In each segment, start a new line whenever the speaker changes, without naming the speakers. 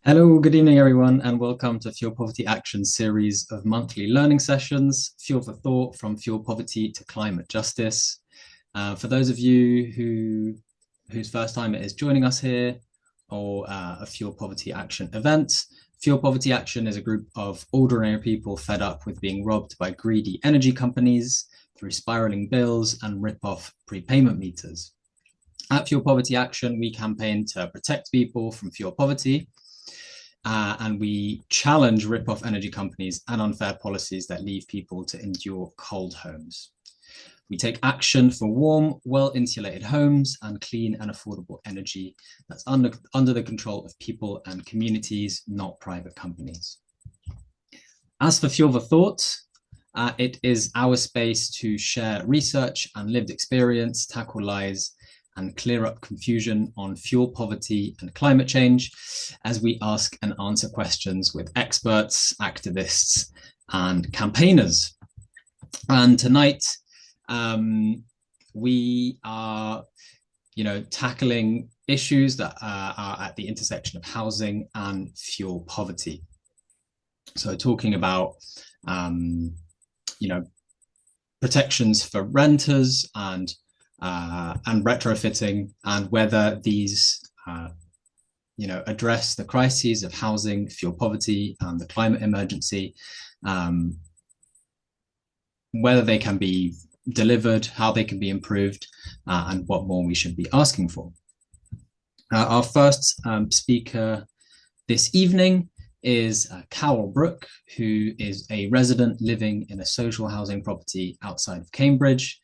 Hello, good evening, everyone, and welcome to Fuel Poverty Action series of monthly learning sessions, Fuel for Thought from Fuel Poverty to Climate Justice. For those of you whose first time it is joining us here, or a Fuel Poverty Action event, Fuel Poverty Action is a group of ordinary people fed up with being robbed by greedy energy companies through spiraling bills and rip-off prepayment meters. At Fuel Poverty Action, we campaign to protect people from fuel poverty. And we challenge rip-off energy companies and unfair policies that leave people to endure cold homes. We take action for warm, well-insulated homes and clean and affordable energy that's under the control of people and communities, not private companies. As for Fuel for Thought, it is our space to share research and lived experience, tackle lies, and clear up confusion on fuel poverty and climate change as we ask and answer questions with experts, activists, and campaigners. And tonight, we are, tackling issues that are at the intersection of housing and fuel poverty. So talking about, protections for renters and retrofitting, and whether these address the crises of housing, fuel poverty, and the climate emergency, whether they can be delivered, how they can be improved, and what more we should be asking for. Our first speaker this evening is Carol Brooke, who is a resident living in a social housing property outside of Cambridge,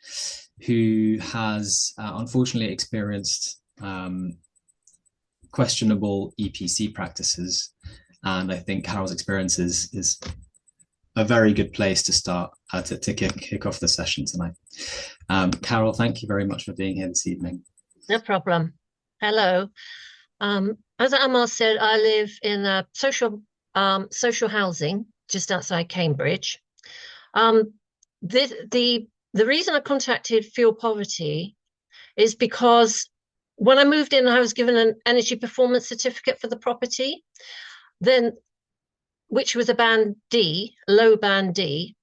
who has unfortunately experienced questionable EPC practices. And I think Carol's experience is a very good place to start to kick off the session tonight. Carol, thank you very much for being here this evening.
No problem. Hello. As Amal said, I live in a social housing just outside Cambridge. The reason I contacted Fuel Poverty is because when I moved in, I was given an energy performance certificate for the property, which was a band D, low band D.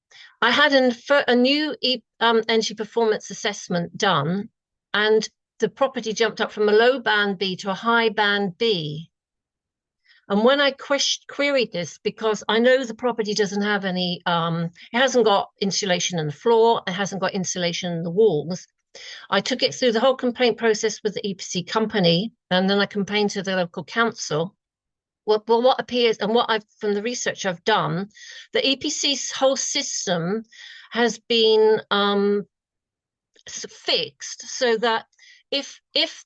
I had a new energy performance assessment done, and the property jumped up from a low band B to a high band B. And when I queried this, because I know the property doesn't have any, it hasn't got insulation in the floor, it hasn't got insulation in the walls. I took it through the whole complaint process with the EPC company, and then I complained to the local council. Well, what appears, and from the research I've done, the EPC's whole system has been fixed so that if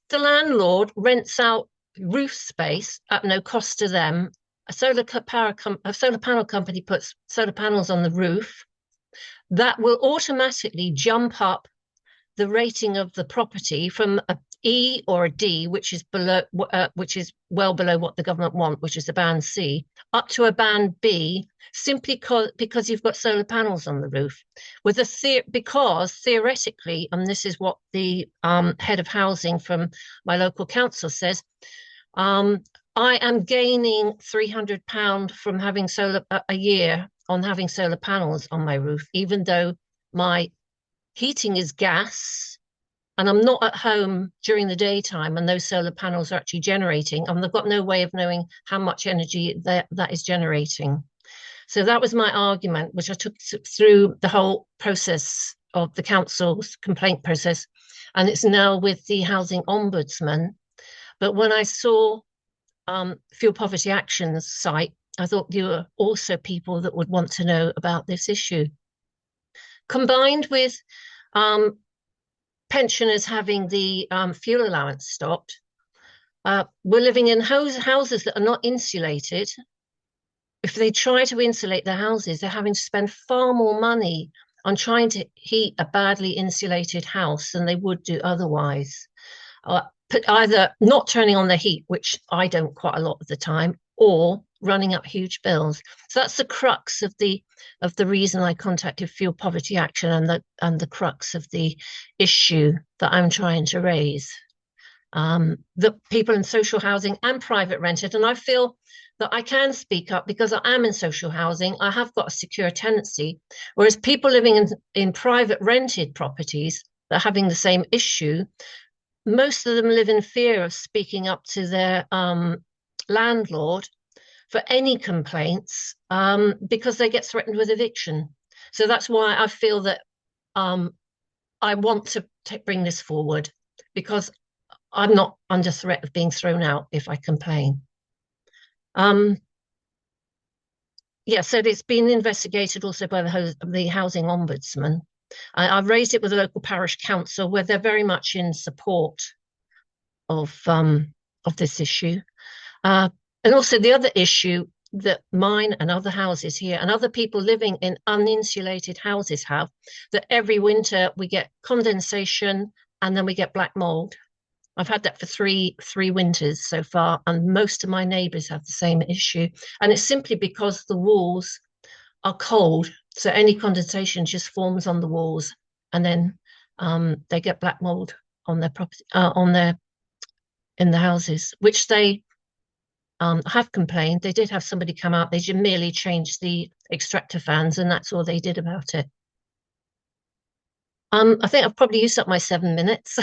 the landlord rents out roof space at no cost to them, a solar panel company puts solar panels on the roof, that will automatically jump up the rating of the property from a E or a D, which is well below what the government want, which is a band C, up to a band B, simply because you've got solar panels on the roof. Because theoretically, and this is what the head of housing from my local council says, I am gaining £300 from having a year on having solar panels on my roof, even though my heating is gas and I'm not at home during the daytime and those solar panels are actually generating, and they've got no way of knowing how much energy that is generating. So that was my argument, which I took through the whole process of the council's complaint process, and it's now with the Housing Ombudsman. But when I saw Fuel Poverty Action's site, I thought there were also people that would want to know about this issue. Combined with pensioners having the fuel allowance stopped, we're living in houses that are not insulated. If they try to insulate their houses, they're having to spend far more money on trying to heat a badly insulated house than they would do otherwise. Either not turning on the heat, which I don't quite a lot of the time, or running up huge bills. So that's the crux of the reason I contacted Fuel Poverty Action, and the crux of the issue that I'm trying to raise. the people in social housing and private rented. And I feel that I can speak up because I am in social housing. I have got a secure tenancy, whereas people living in private rented properties that are having the same issue, most of them live in fear of speaking up to their landlord for any complaints because they get threatened with eviction. So that's why I feel that I want to bring this forward, because I'm not under threat of being thrown out if I complain. Yeah, so it's been investigated also by the Housing Ombudsman. I've raised it with the local parish council, where they're very much in support of this issue. And also the other issue that mine and other houses here and other people living in uninsulated houses have, that every winter we get condensation and then we get black mold. I've had that for three winters so far, and most of my neighbours have the same issue. And it's simply because the walls are cold, so any condensation just forms on the walls, and then they get black mold on their property, in the houses, which they have complained. They did have somebody come out. They just merely changed the extractor fans, and that's all they did about it. I think I've probably used up my 7 minutes.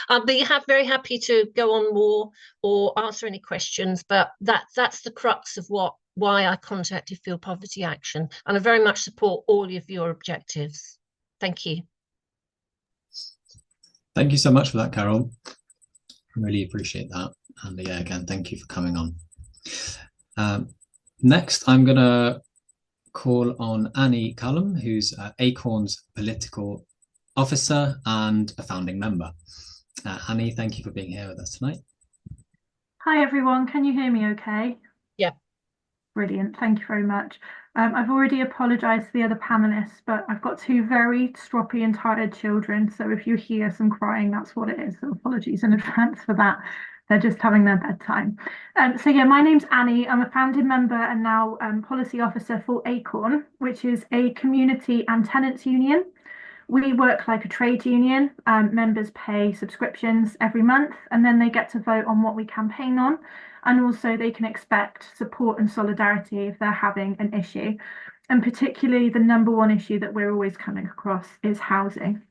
I'll be very happy to go on more or answer any questions, but that's the crux of why I contacted Field Poverty Action, and I very much support all of your objectives. Thank you.
Thank you so much for that, Carol. I really appreciate that. And yeah, again, thank you for coming on. Next, I'm going to call on Annie Cullum, who's Acorn's political officer and a founding member. Annie, thank you for being here with us tonight.
Hi, everyone. Can you hear me okay?
Yeah.
Brilliant. Thank you very much. I've already apologised to the other panellists, but I've got 2 very stroppy and tired children. So if you hear some crying, that's what it is. So apologies in advance for that. They're just having their bedtime. So yeah, my name's Annie. I'm a founding member and now policy officer for Acorn, which is a community and tenants union. We work like a trade union. Members pay subscriptions every month, and then they get to vote on what we campaign on. And also they can expect support and solidarity if they're having an issue. And particularly the #1 issue that we're always coming across is housing.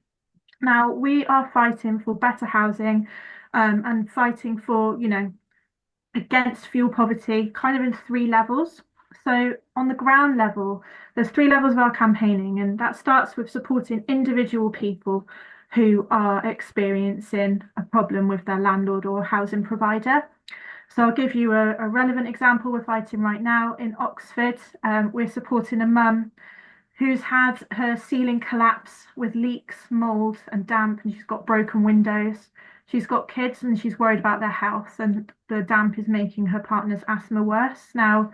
Now, we are fighting for better housing and fighting for, against fuel poverty, kind of in 3 levels. So on the ground level, there's 3 levels of our campaigning, and that starts with supporting individual people who are experiencing a problem with their landlord or housing provider. So I'll give you a relevant example we're fighting right now in Oxford. We're supporting a mum who's had her ceiling collapse with leaks, mold and damp, and she's got broken windows. She's got kids and she's worried about their health, and the damp is making her partner's asthma worse. Now,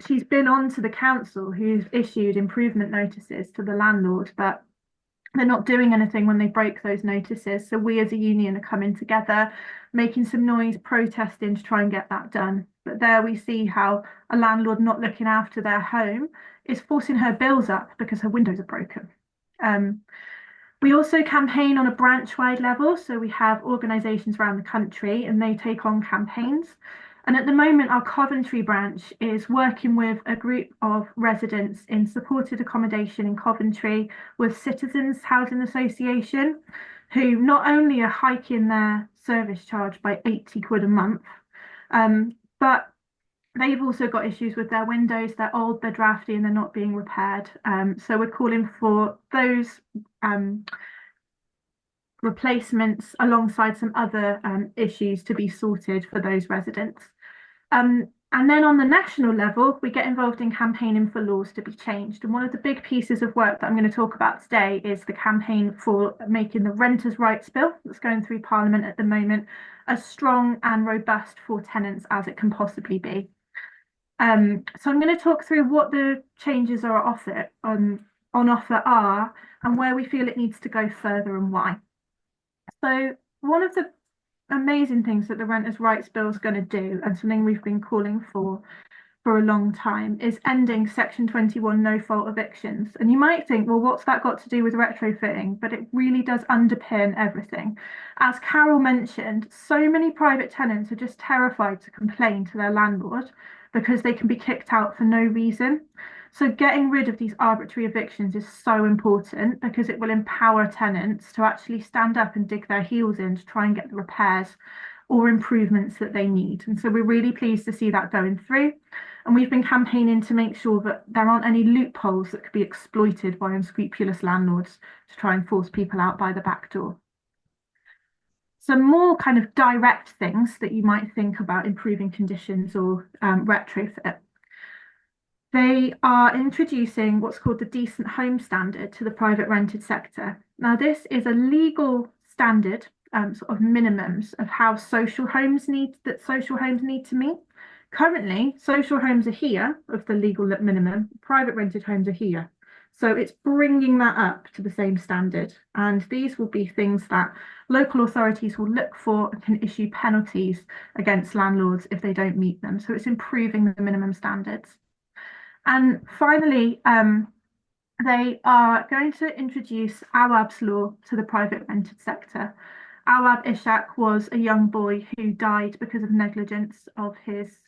she's been on to the council, who's issued improvement notices to the landlord, but they're not doing anything when they break those notices. So we as a union are coming together, making some noise, protesting to try and get that done. But there we see how a landlord not looking after their home is forcing her bills up because her windows are broken. We also campaign on a branch-wide level. So we have organisations around the country and they take on campaigns. And at the moment, our Coventry branch is working with a group of residents in supported accommodation in Coventry with Citizens Housing Association, who not only are hiking their service charge by 80 quid a month, but they've also got issues with their windows. They're old, they're drafty, and they're not being repaired. So we're calling for those replacements alongside some other issues to be sorted for those residents. And then on the national level, we get involved in campaigning for laws to be changed. And one of the big pieces of work that I'm going to talk about today is the campaign for making the Renters' Rights Bill that's going through Parliament at the moment as strong and robust for tenants as it can possibly be. So I'm going to talk through what the changes are on offer are and where we feel it needs to go further and why. So one of the amazing things that the Renters' Rights Bill is going to do, and something we've been calling for for a long time is ending Section 21 no-fault evictions. And you might think, well, what's that got to do with retrofitting? But it really does underpin everything. As Carol mentioned, so many private tenants are just terrified to complain to their landlord because they can be kicked out for no reason. So getting rid of these arbitrary evictions is so important because it will empower tenants to actually stand up and dig their heels in to try and get the repairs or improvements that they need. And so we're really pleased to see that going through. And we've been campaigning to make sure that there aren't any loopholes that could be exploited by unscrupulous landlords to try and force people out by the back door. Some more kind of direct things that you might think about improving conditions or retrofit. They are introducing what's called the decent home standard to the private rented sector. Now, this is a legal standard, sort of minimums of how social homes need to meet. Currently, social homes are here of the legal minimum, private rented homes are here. So it's bringing that up to the same standard. And these will be things that local authorities will look for and can issue penalties against landlords if they don't meet them. So it's improving the minimum standards. And finally, they are going to introduce Awab's law to the private rented sector. Awab Ishak was a young boy who died because of negligence of his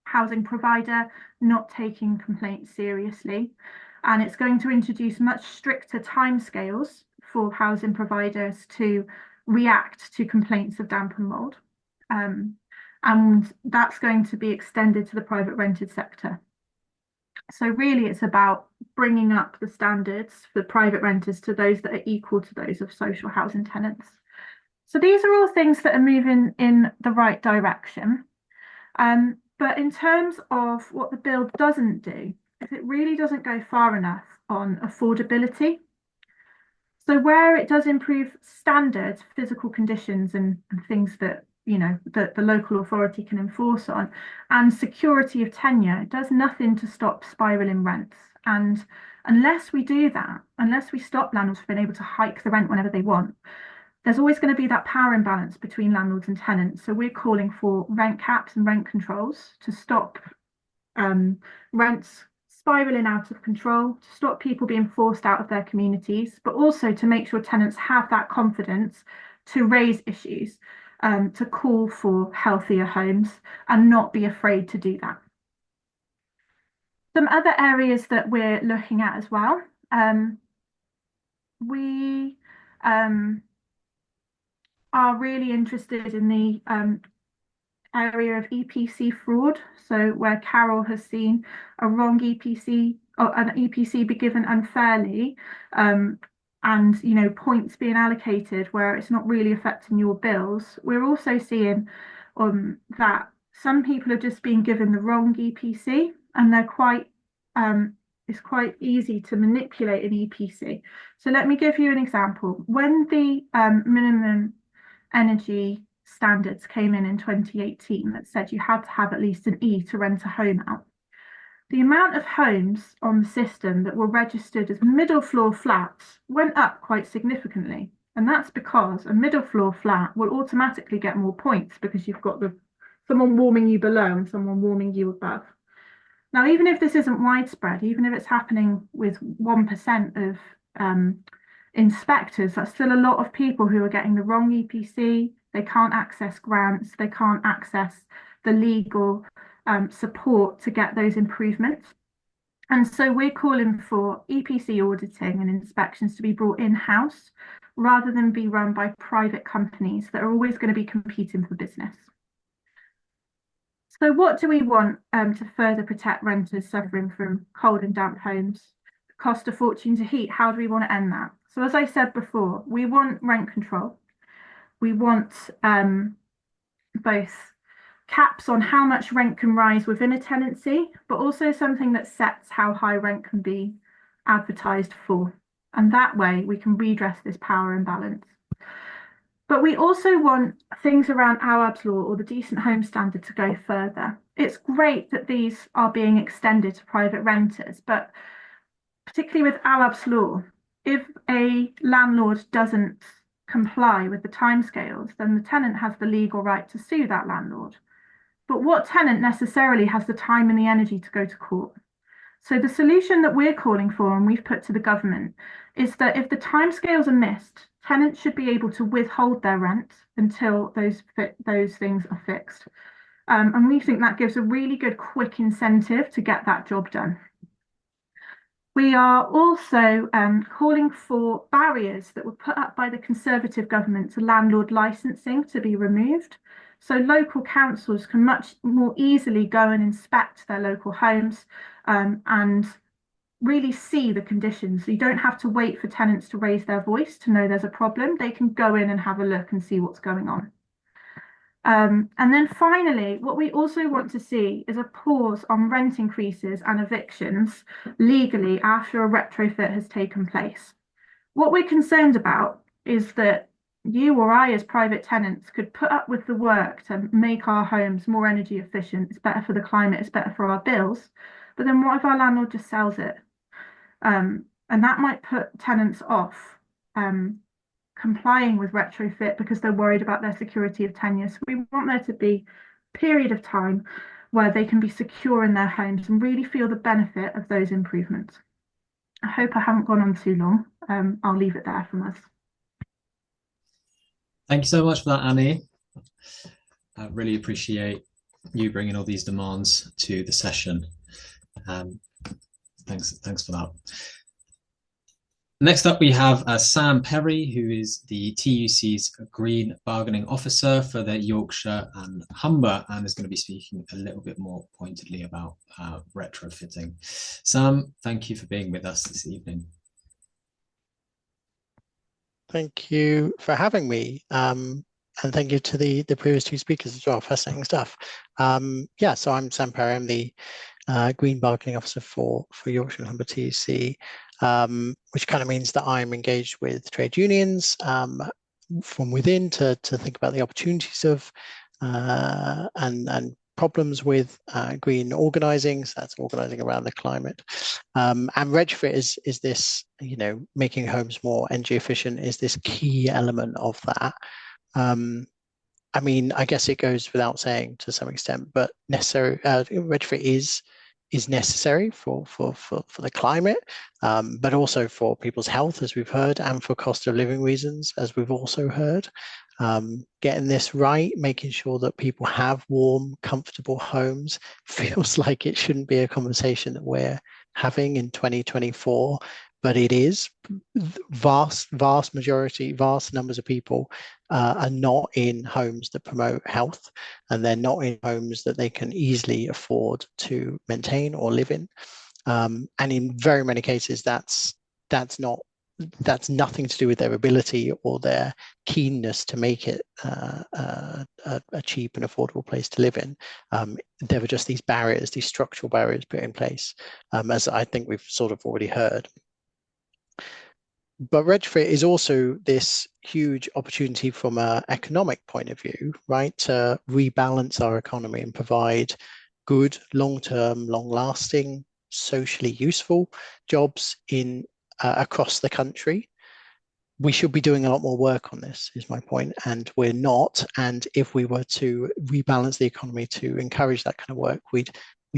housing provider not taking complaints seriously. And it's going to introduce much stricter timescales for housing providers to react to complaints of damp and mold. And that's going to be extended to the private rented sector. So really it's about bringing up the standards for private renters to those that are equal to those of social housing tenants. So these are all things that are moving in the right direction. But in terms of what the bill doesn't do, is it really doesn't go far enough on affordability. So where it does improve standards, physical conditions and things that that the local authority can enforce on, and security of tenure, it does nothing to stop spiralling rents. And unless we do that, unless we stop landlords from being able to hike the rent whenever they want, there's always going to be that power imbalance between landlords and tenants. So we're calling for rent caps and rent controls to stop rents spiraling out of control, to stop people being forced out of their communities, but also to make sure tenants have that confidence to raise issues, to call for healthier homes and not be afraid to do that. Some other areas that we're looking at as well, we are really interested in the area of EPC fraud. So where Carol has seen a wrong EPC or an EPC be given unfairly, and points being allocated where it's not really affecting your bills. We're also seeing that some people are just being given the wrong EPC, and they're quite it's quite easy to manipulate an EPC. So let me give you an example. When the minimum energy standards came in 2018 that said you had to have at least an E to rent a home out, the amount of homes on the system that were registered as middle floor flats went up quite significantly. And that's because a middle floor flat will automatically get more points because you've got someone warming you below and someone warming you above. Now, even if this isn't widespread, even if it's happening with 1% of inspectors, that's still a lot of people who are getting the wrong EPC. They can't access grants, they can't access the legal support to get those improvements. And so we're calling for EPC auditing and inspections to be brought in-house rather than be run by private companies that are always going to be competing for business. So what do we want to further protect renters suffering from cold and damp homes? Cost a fortune to heat. How do we want to end that? So as I said before, we want rent control. We want both caps on how much rent can rise within a tenancy, but also something that sets how high rent can be advertised for. And that way we can redress this power imbalance. But we also want things around Awab's law or the decent home standard to go further. It's great that these are being extended to private renters, but particularly with Awab's law, if a landlord doesn't comply with the timescales, then the tenant has the legal right to sue that landlord. But what tenant necessarily has the time and the energy to go to court? So the solution that we're calling for and we've put to the government is that if the timescales are missed, tenants should be able to withhold their rent until those things are fixed. And we think that gives a really good quick incentive to get that job done. We are also calling for barriers that were put up by the Conservative government to landlord licensing to be removed. So local councils can much more easily go and inspect their local homes and really see the conditions. So you don't have to wait for tenants to raise their voice to know there's a problem. They can go in and have a look and see what's going on. And then finally, what we also want to see is a pause on rent increases and evictions legally after a retrofit has taken place. What we're concerned about is that you or I as private tenants could put up with the work to make our homes more energy efficient. It's better for the climate, it's better for our bills. But then what if our landlord just sells it? And that might put tenants off complying with retrofit because they're worried about their security of tenure. So we want there to be a period of time where they can be secure in their homes and really feel the benefit of those improvements. I hope I haven't gone on too long. I'll leave it there from us.
Thank you so much for that, Annie. I really appreciate you bringing all these demands to the session. Thanks for that. Next up, we have Sam Perry, who is the TUC's Green Bargaining Officer for the Yorkshire and Humber, and is going to be speaking a little bit more pointedly about retrofitting. Sam, thank you for being with us this evening.
Thank you for having me. And thank you to the previous two speakers as well. Fascinating stuff. Yeah, so I'm Sam Perry. I'm the Green Bargaining Officer for Yorkshire and Humber TUC, which kind of means that I'm engaged with trade unions from within to think about the opportunities of and problems with green organising. So that's organising around the climate. And retrofit is this, you know, making homes more energy efficient is this key element of that. I mean, I guess it goes without saying to some extent, but necessary retrofit is necessary for the climate, but also for people's health, as we've heard, and for cost of living reasons, as we've also heard. Getting this right, making sure that people have warm, comfortable homes feels like it shouldn't be a conversation that we're having in 2024, but it is. Vast numbers of people are not in homes that promote health, and they're not in homes that they can easily afford to maintain or live in. And in very many cases, that's nothing to do with their ability or their keenness to make it a cheap and affordable place to live in. There were just these barriers, these structural barriers put in place, as I think we've sort of already heard. But retrofit is also this huge opportunity from an economic point of view, right? To rebalance our economy and provide good, long-term, long-lasting, socially useful jobs in across the country. We should be doing a lot more work on this, is my point, and we're not. And if we were to rebalance the economy to encourage that kind of work, we'd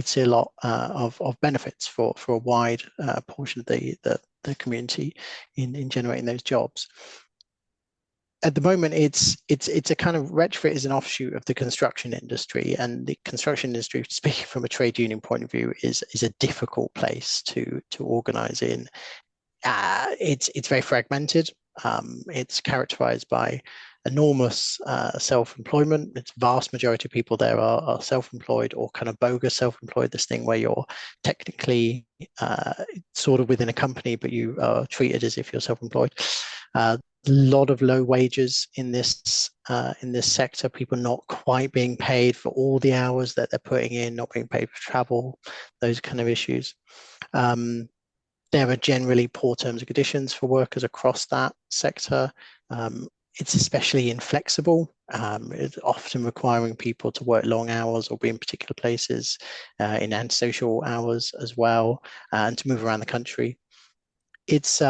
see a lot of benefits for a wide portion of the community in generating those jobs. At the moment, it's a kind of retrofit is an offshoot of the construction industry, and the construction industry, speaking from a trade union point of view, is a difficult place to organize in. It's very fragmented. It's characterized by enormous self-employment. It's vast majority of people there are self-employed or kind of bogus self-employed, this thing where you're technically sort of within a company, but you are treated as if you're self-employed. A lot of low wages in this sector, people not quite being paid for all the hours that they're putting in, not being paid for travel, those kind of issues. There are generally poor terms and conditions for workers across that sector. It's especially inflexible. It's often requiring people to work long hours or be in particular places in antisocial hours as well, and to move around the country. It's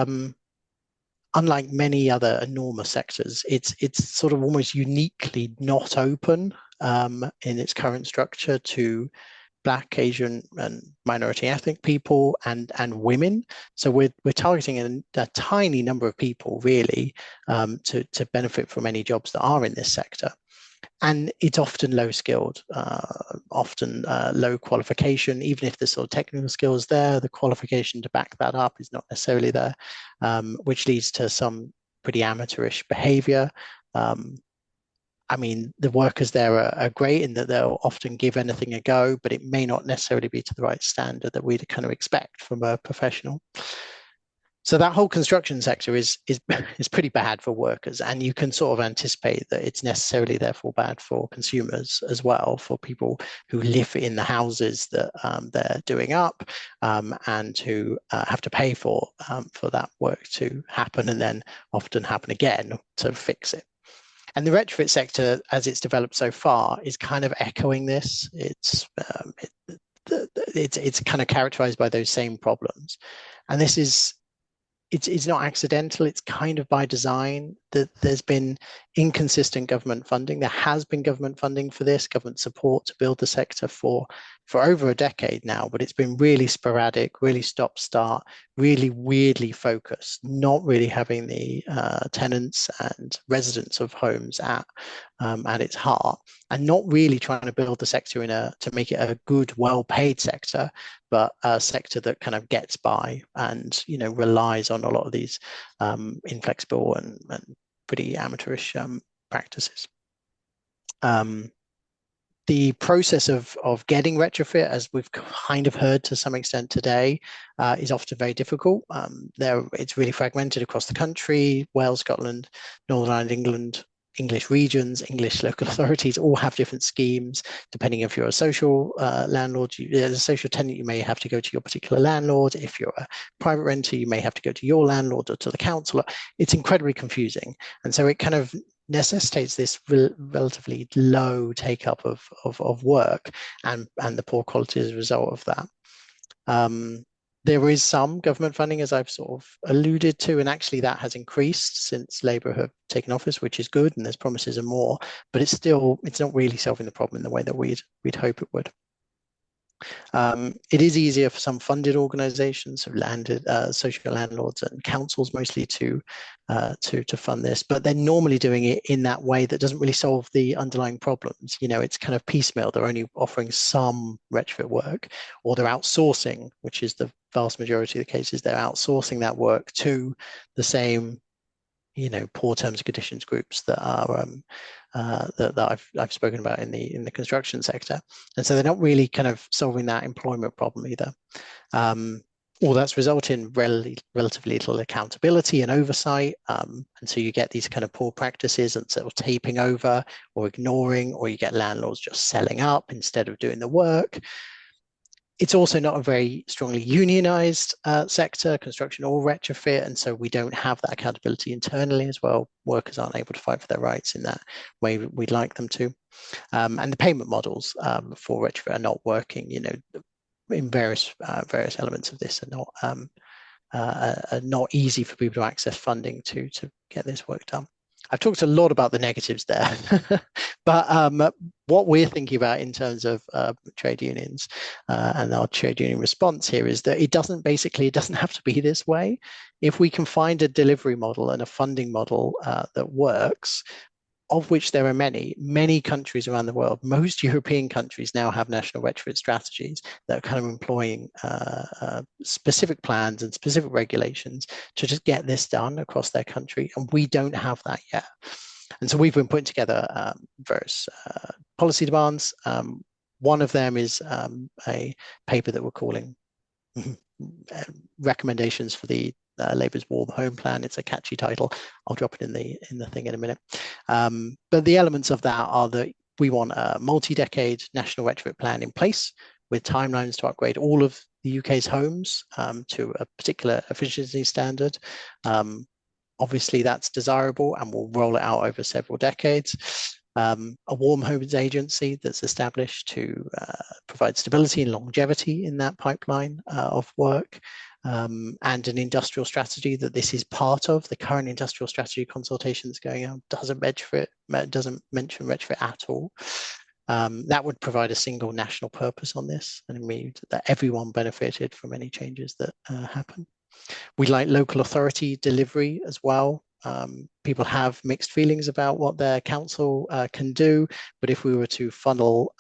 unlike many other enormous sectors, it's sort of almost uniquely not open in its current structure to Black, Asian, and minority ethnic people and women. So we're targeting a tiny number of people really to benefit from any jobs that are in this sector. And it's often low skilled, often low qualification. Even if the sort of technical skills there, the qualification to back that up is not necessarily there, which leads to some pretty amateurish behavior. I mean, the workers there are great in that they'll often give anything a go, but it may not necessarily be to the right standard that we'd kind of expect from a professional. So that whole construction sector is pretty bad for workers, and you can sort of anticipate that it's necessarily therefore bad for consumers as well, for people who live in the houses that they're doing up and who have to pay for that work to happen and then often happen again to fix it. And the retrofit sector, as it's developed so far, is kind of echoing this. It's kind of characterized by those same problems, and this is it's not accidental. It's kind of by design that there's been inconsistent government funding. There has been government funding for this, government support to build the sector for over a decade now, but it's been really sporadic, really stop-start, really weirdly focused, not really having the tenants and residents of homes at its heart, and not really trying to build the sector to make it a good, well-paid sector, but a sector that kind of gets by and relies on a lot of these inflexible and pretty amateurish practices. The process of getting retrofit, as we've kind of heard to some extent today, is often very difficult. It's really fragmented across the country. Wales, Scotland, Northern Ireland, England, English regions, English local authorities all have different schemes. Depending if you're a social landlord, as a social tenant, you may have to go to your particular landlord. If you're a private renter, you may have to go to your landlord or to the council. It's incredibly confusing. And so it kind of necessitates this relatively low take up of work and the poor quality as a result of that. There is some government funding, as I've sort of alluded to, and actually that has increased since Labour have taken office, which is good, and there's promises of more, but it's not really solving the problem in the way that we'd hope it would. It is easier for some funded organisations, so social landlords and councils mostly, to fund this, but they're normally doing it in that way that doesn't really solve the underlying problems. It's kind of piecemeal. They're only offering some retrofit work, or they're outsourcing, which is the vast majority of the cases. They're outsourcing that work to the same poor terms and conditions groups that are that I've spoken about in the construction sector, and so they're not really kind of solving that employment problem either. All that's resulted in relatively little accountability and oversight, and so you get these kind of poor practices and sort of taping over or ignoring, or you get landlords just selling up instead of doing the work. It's also not a very strongly unionized sector, construction or retrofit, and so we don't have that accountability internally as well. Workers aren't able to fight for their rights in that way we'd like them to. And the payment models for retrofit are not working. In various elements of this are not easy for people to access funding to get this work done. I've talked a lot about the negatives there, but what we're thinking about in terms of trade unions and our trade union response here is that it doesn't have to be this way. If we can find a delivery model and a funding model that works, of which there are many countries around the world. Most European countries now have national retrofit strategies that are kind of employing specific plans and specific regulations to just get this done across their country, and we don't have that yet. And so we've been putting together various policy demands. One of them is a paper that we're calling recommendations for the Labour's Warm Home Plan. It's a catchy title. I'll drop it in the thing in a minute. But the elements of that are that we want a multi-decade national retrofit plan in place with timelines to upgrade all of the UK's homes to a particular efficiency standard. Obviously, that's desirable, and we'll roll it out over several decades. A warm homes agency that's established to provide stability and longevity in that pipeline of work. And an industrial strategy that this is part of. The current industrial strategy consultation that's going on doesn't mention retrofit at all. That would provide a single national purpose on this and mean that everyone benefited from any changes that happen. We like local authority delivery as well. People have mixed feelings about what their council can do, but if we were to funnel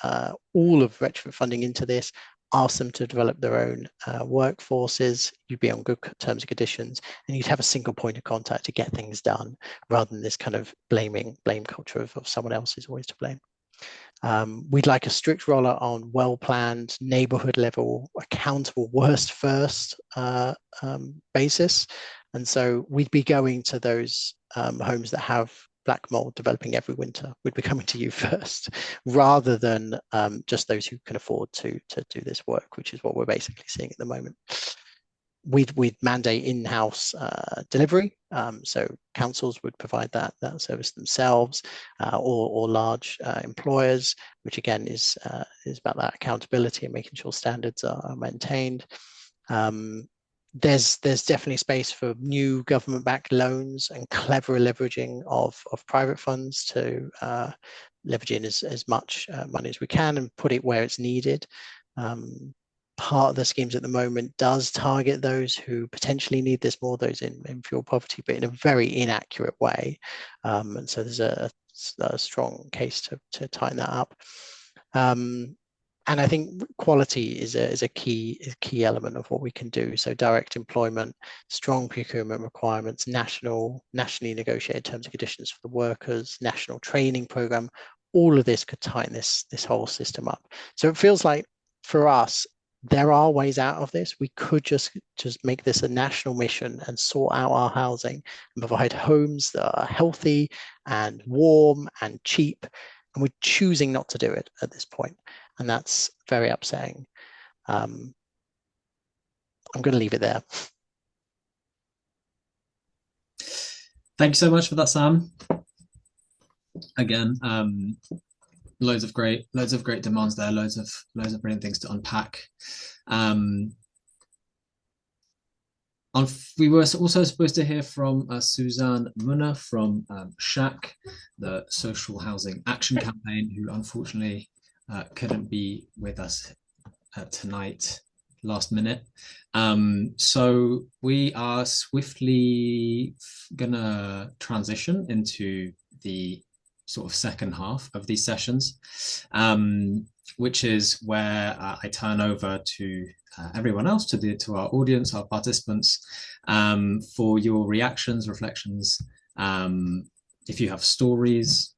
all of retrofit funding into this, ask them to develop their own workforces, you'd be on good terms and conditions, and you'd have a single point of contact to get things done, rather than this kind of blame culture of someone else is always to blame. We'd like a strict rollout on well-planned, neighborhood level, accountable worst first basis. And so we'd be going to those homes that have black mold developing every winter. We'd be coming to you first, rather than just those who can afford to do this work, which is what we're basically seeing at the moment. We'd mandate in-house delivery, so councils would provide that service themselves, or large employers, which again is about that accountability and making sure standards are maintained. There's definitely space for new government-backed loans and clever leveraging of private funds to leverage in as much money as we can and put it where it's needed. Part of the schemes at the moment does target those who potentially need this more, those in fuel poverty, but in a very inaccurate way. And so there's a strong case to tighten that up. And I think quality is a key element of what we can do. So direct employment, strong procurement requirements, nationally negotiated terms and conditions for the workers, national training program, all of this could tighten this whole system up. So it feels like for us, there are ways out of this. We could just make this a national mission and sort out our housing and provide homes that are healthy and warm and cheap. And we're choosing not to do it at this point. And that's very upsetting. I'm going to leave it there.
Thank you so much for that, Sam. Again, loads of great demands there, loads of brilliant things to unpack. We were also supposed to hear from Suzanne Munner from SHAC, the Social Housing Action Campaign, who unfortunately couldn't be with us tonight, last minute. So we are swiftly gonna transition into the sort of second half of these sessions, which is where I turn over to everyone else, to our audience, our participants, for your reactions, reflections, if you have stories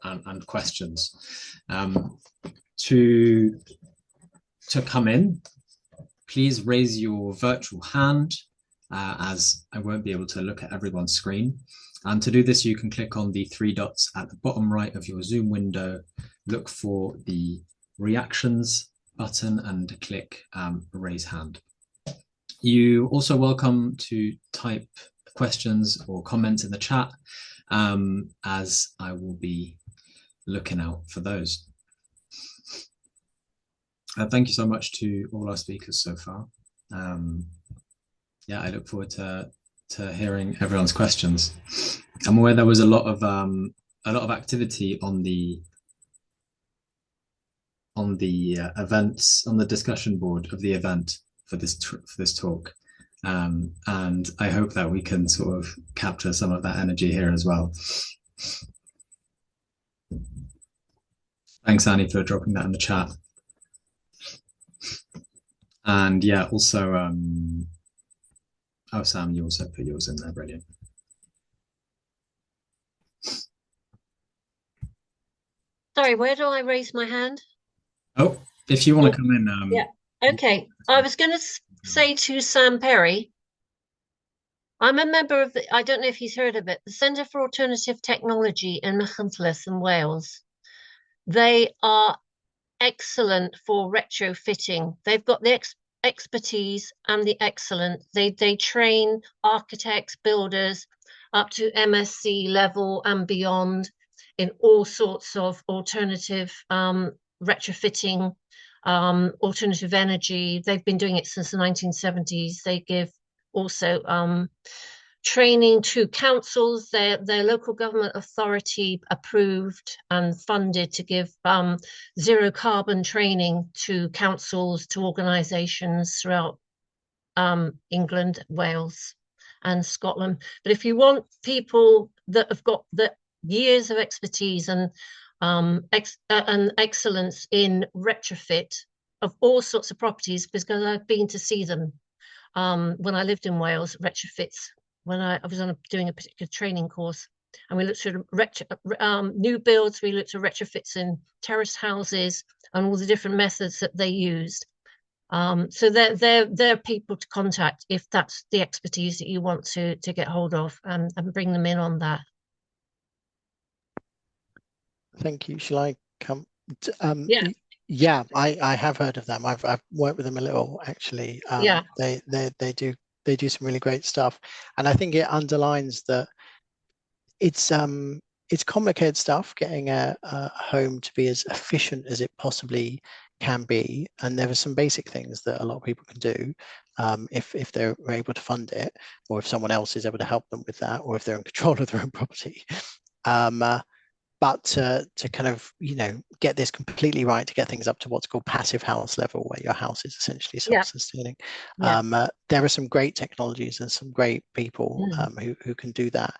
and questions. To come in, please raise your virtual hand, as I won't be able to look at everyone's screen. And to do this, you can click on the three dots at the bottom right of your Zoom window, look for the reactions button and click raise hand. You're also welcome to type questions or comments in the chat, as I will be looking out for those. Thank you so much to all our speakers so far. Yeah, I look forward to hearing everyone's questions. I'm aware there was a lot of activity on the events, on the discussion board of the event for this talk, and I hope that we can sort of capture some of that energy here as well. Thanks, Annie, for dropping that in the chat. And yeah, also, oh, Sam, you also put yours in there, brilliant.
Sorry, where do I raise my hand?
Oh, if you want to come in.
Yeah, okay. I was going to say to Sam Perry, I'm a member of I don't know if he's heard of it, the Centre for Alternative Technology in Machynlleth in Wales. They are excellent for retrofitting. They've got the expertise and the excellence. They train architects, builders up to MSc level and beyond in all sorts of alternative retrofitting, alternative energy. They've been doing it since the 1970s. They give also training to councils. Their local government authority approved and funded to give zero carbon training to councils, to organisations throughout England, Wales and Scotland. But if you want people that have got the years of expertise and excellence in retrofit of all sorts of properties, because I've been to see them when I lived in Wales, retrofits, when I was doing a particular training course, and we looked at new builds, we looked at retrofits in terraced houses and all the different methods that they used. So they're people to contact if that's the expertise that you want to get hold of, and bring them in on that.
Thank you. Shall I come?
Yeah.
Yeah, I have heard of them. I've worked with them a little actually.
Yeah.
They do some really great stuff, and I think it underlines that it's complicated stuff getting a home to be as efficient as it possibly can be, and there are some basic things that a lot of people can do if they're able to fund it, or if someone else is able to help them with that, or if they're in control of their own property. But to kind of, get this completely right, to get things up to what's called passive house level, where your house is essentially self-sustaining. Yeah. There are some great technologies and some great people who can do that.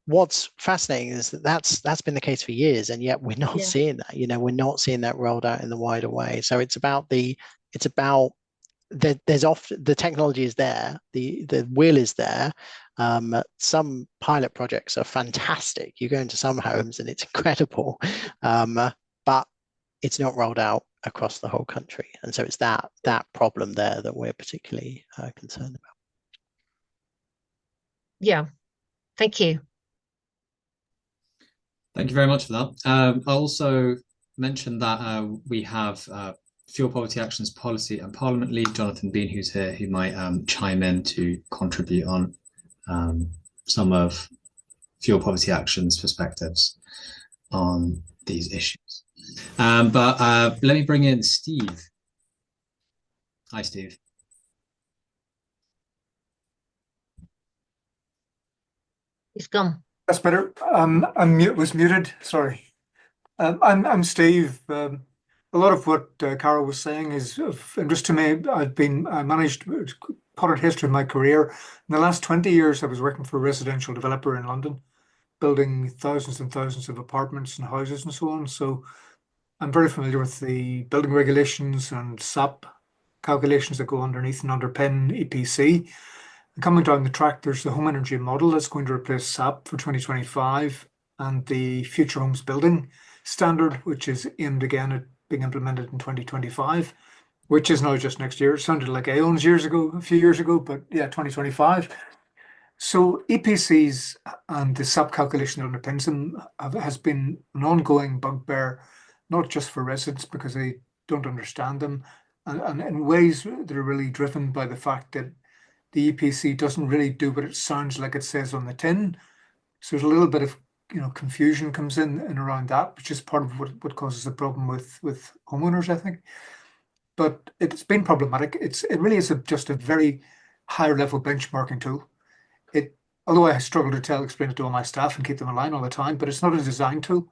What's fascinating is that that's been the case for years, and yet we're not seeing that. We're not seeing that rolled out in the wider way. So there's often the technology is there, the will is there. Some pilot projects are fantastic. You go into some homes and it's incredible, but it's not rolled out across the whole country, and so it's that problem there that we're particularly concerned about.
Yeah, thank you.
Thank you very much for that. I also mentioned that we have Fuel Poverty Action's Policy and Parliament Lead, Jonathan Bean, who's here, who might chime in to contribute on some of Fuel Poverty Action's perspectives on these issues. But let me bring in Steve. Hi, Steve.
He's gone.
That's better. Was muted. Sorry. I'm Steve. A lot of what Carol was saying is of interest to me. I managed part of history of my career. In the last 20 years, I was working for a residential developer in London, building thousands and thousands of apartments and houses and so on. So I'm very familiar with the building regulations and SAP calculations that go underneath and underpin EPC. Coming down the track, there's the home energy model that's going to replace SAP for 2025, and the Future Homes Building Standard, which is aimed again at being implemented in 2025, which is now just next year. It sounded like aeons a few years ago, but yeah, 2025. So EPCs and the SAP calculation that underpins them has been an ongoing bugbear, not just for residents because they don't understand them, and in ways that are really driven by the fact that the EPC doesn't really do what it sounds like it says on the tin. So there's a little bit of confusion comes in and around that, which is part of what causes the problem with homeowners, I think. But it's been problematic. It really is just a very higher level benchmarking tool. Although I struggle to explain it to all my staff and keep them in line all the time, but it's not a design tool.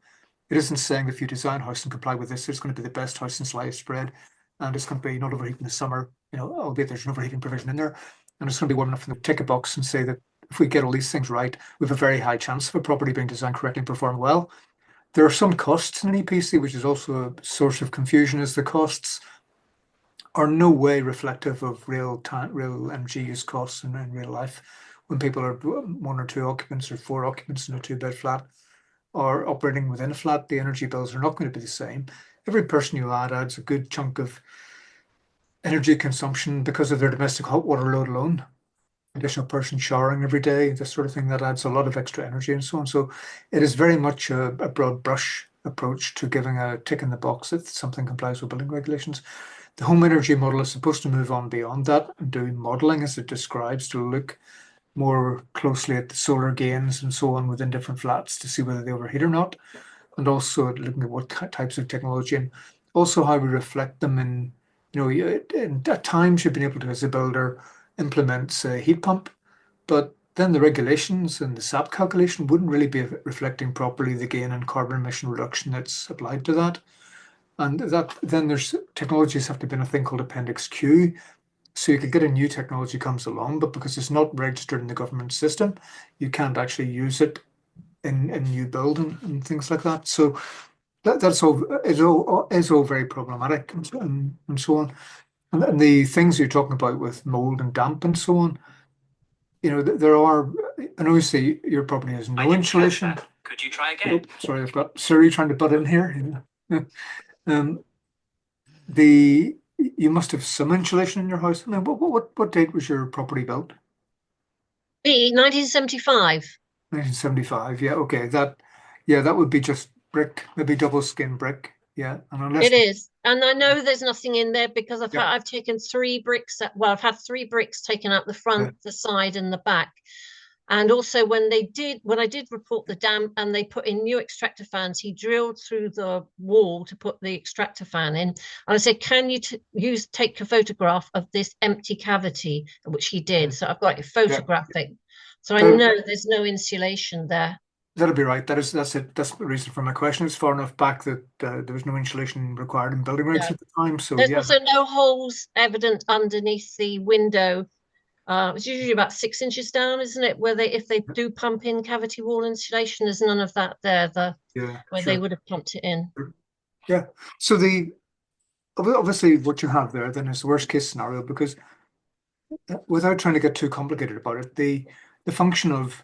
It isn't saying if you design a house and comply with this, it's going to be the best house in sliced bread, and it's going to be not overheating in the summer, albeit there's an overheating provision in there. And it's going to be warm enough to tick a box and say that if we get all these things right, we have a very high chance of a property being designed correctly and perform well. There are some costs in an EPC, which is also a source of confusion, as the costs are no way reflective of real energy use costs in real life. When people are 1 or 2 occupants or 4 occupants in a 2-bed flat or operating within a flat, the energy bills are not going to be the same. Every person you add adds a good chunk of energy consumption because of their domestic hot water load alone. Additional person showering every day, this sort of thing, that adds a lot of extra energy and so on. So it is very much a broad brush approach to giving a tick in the box that something complies with building regulations. The home energy model is supposed to move on beyond that and do modeling as it describes, to look more closely at the solar gains and so on within different flats to see whether they overheat or not, and also looking at what types of technology and also how we reflect them in. At times you've been able to, as a builder, implement a heat pump, but then the regulations and the SAP calculation wouldn't really be reflecting properly the gain in carbon emission reduction that's applied to that. And that then there's technologies have to be in a thing called Appendix Q. So you could get a new technology comes along, but because it's not registered in the government system, you can't actually use it in new build and things like that. So that's all is all very problematic and so on. And the things you're talking about with mold and damp and so on, you know, there are, and obviously your property has no insulation.
Could you try again?
Oh, sorry, I've got Siri trying to butt in here. You must have some insulation in your house. I mean, what date was your property built?
1975.
1975. Yeah, okay. That would be just brick, maybe double skin brick. Yeah, and unless
It is, and I know there's nothing in there because
Yeah.
I've taken 3 bricks. I've had 3 bricks taken out the front, the side, and the back. And also when I did report the damp and they put in new extractor fans, he drilled through the wall to put the extractor fan in. And I said, can you take a photograph of this empty cavity, which he did. So I've got it photographic. So I know there's no insulation there.
That'll be right. That's it. That's the reason for my question. It's far enough back that there was no insulation required in building regs at the time. So
there's also no holes evident underneath the window. It's usually about 6 inches down, isn't it? Where if they do pump in cavity wall insulation, there's none of that there. Where they would have pumped it in.
Yeah. So obviously what you have there then is the worst case scenario, because without trying to get too complicated about it, the function of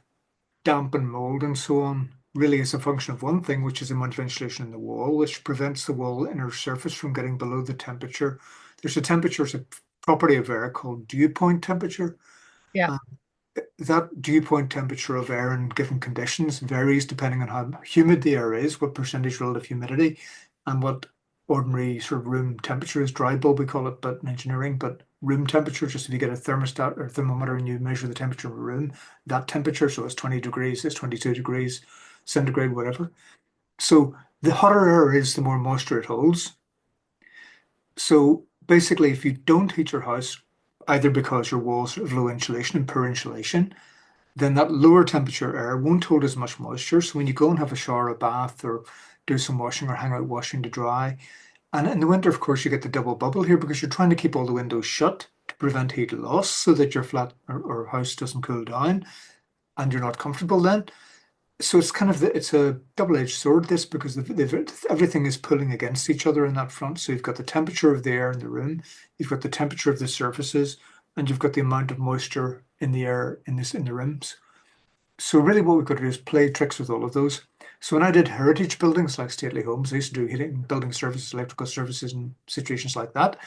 damp and mold and so on really is a function of one thing, which is the amount of insulation in the wall, which prevents the wall inner surface from getting below the temperature. There's a temperature, it's a property of air called dew point temperature.
Yeah.
That dew point temperature of air in given conditions varies depending on how humid the air is, what percentage relative humidity, and what ordinary sort of room temperature is. Dry bulb we call it, but in engineering, but room temperature, just if you get a thermostat or thermometer and you measure the temperature of a room, that temperature, so it's 20 degrees, it's 22 degrees centigrade, whatever. So the hotter air is, the more moisture it holds. So basically, if you don't heat your house, either because your walls have low insulation and poor insulation, then that lower temperature air won't hold as much moisture. So when you go and have a shower or bath or do some washing or hang out washing to dry, and in the winter, of course, you get the double bubble here because you're trying to keep all the windows shut to prevent heat loss so that your flat or house doesn't cool down and you're not comfortable then. So it's kind of it's a double-edged sword, this, because everything is pulling against each other in that front. So you've got the temperature of the air in the room, you've got the temperature of the surfaces, and you've got the amount of moisture in the air in the rooms. So really what we've got to do is play tricks with all of those. So when I did heritage buildings like stately homes, I used to do heating, building services, electrical services, and situations like that.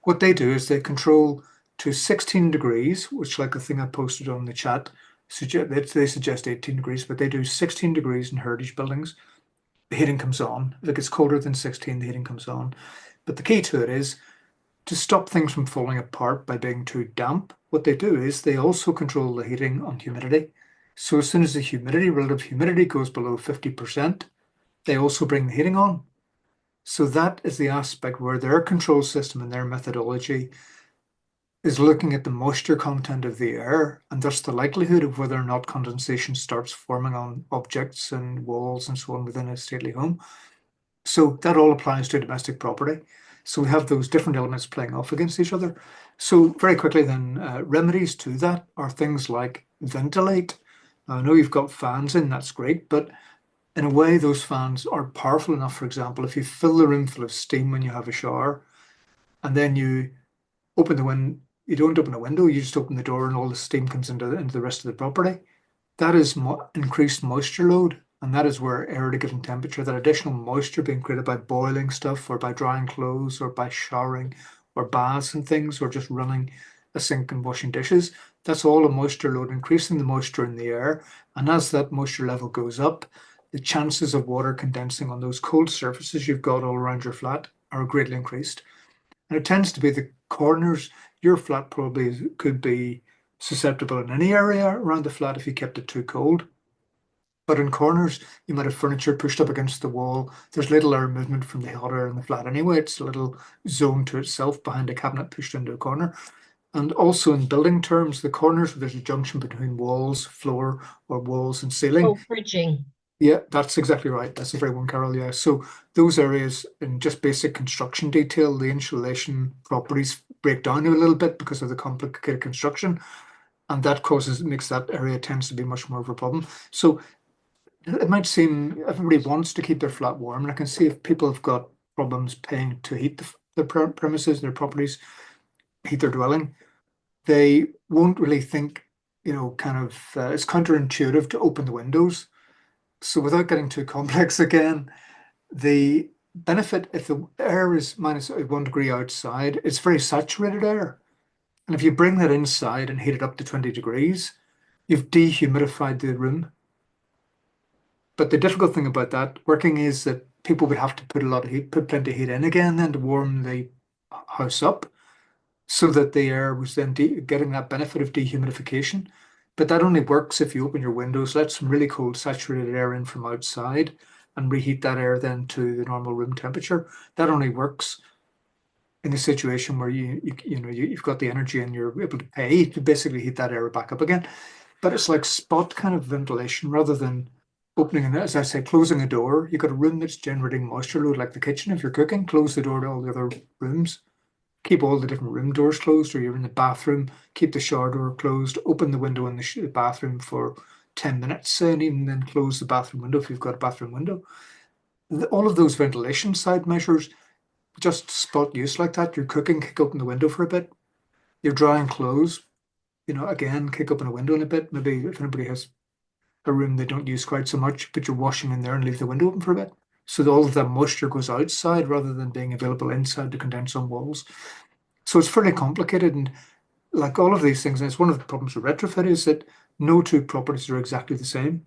What they do is they control to 16 degrees, which, like the thing I posted on the chat, they suggest 18 degrees, but they do 16 degrees in heritage buildings. The heating comes on. If it gets colder than 16, the heating comes on. But the key to it is to stop things from falling apart by being too damp. What they do is they also control the heating on humidity. So as soon as the relative humidity goes below 50%, they also bring the heating on. So that is the aspect where their control system and their methodology is looking at the moisture content of the air and thus the likelihood of whether or not condensation starts forming on objects and walls and so on within a stately home. So that all applies to domestic property. So we have those different elements playing off against each other. So very quickly then, remedies to that are things like ventilate. I know you've got fans in, that's great, but in a way those fans are powerful enough. For example, if you fill the room full of steam when you have a shower and then you open the window, you don't open a window, you just open the door and all the steam comes into the rest of the property. That is increased moisture load, and that is where air at a given temperature, that additional moisture being created by boiling stuff or by drying clothes or by showering or baths and things or just running a sink and washing dishes, that's all a moisture load, increasing the moisture in the air. And as that moisture level goes up, the chances of water condensing on those cold surfaces you've got all around your flat are greatly increased. And it tends to be the corners. Your flat probably could be susceptible in any area around the flat if you kept it too cold. But in corners, you might have furniture pushed up against the wall. There's little air movement from the hot air in the flat anyway. It's a little zone to itself behind a cabinet pushed into a corner. And also in building terms, the corners where there's a junction between walls, floor, or walls and ceiling.
Oh, bridging.
Yeah, that's exactly right. That's the very one, Carol. Yeah. So those areas in just basic construction detail, the insulation properties break down a little bit because of the complicated construction. And that makes that area tends to be much more of a problem. So it might seem everybody wants to keep their flat warm. And I can see if people have got problems paying to heat the premises, their properties, heat their dwelling, they won't really think, kind of, it's counterintuitive to open the windows. So without getting too complex again, the benefit if the air is -1 degree outside, it's very saturated air. And if you bring that inside and heat it up to 20 degrees, you've dehumidified the room. But the difficult thing about that working is that people would have to put plenty of heat in again then to warm the house up, so that the air was then getting that benefit of dehumidification. But that only works if you open your windows, let some really cold saturated air in from outside, and reheat that air then to the normal room temperature. That only works in a situation where you've got the energy and you're able to pay to basically heat that air back up again. But it's like spot kind of ventilation rather than opening, and as I say, closing a door. You've got a room that's generating moisture load like the kitchen. If you're cooking, close the door to all the other rooms. Keep all the different room doors closed, or you're in the bathroom, keep the shower door closed, open the window in the bathroom for 10 minutes, and even then close the bathroom window if you've got a bathroom window. All of those ventilation side measures, just spot use like that. You're cooking, kick open the window for a bit. You're drying clothes, again, kick open a window in a bit. Maybe if anybody has a room they don't use quite so much, put your washing in there and leave the window open for a bit. So that all of that moisture goes outside rather than being available inside to condense on walls. So it's fairly complicated, and like all of these things, and it's one of the problems with retrofit is that no two properties are exactly the same.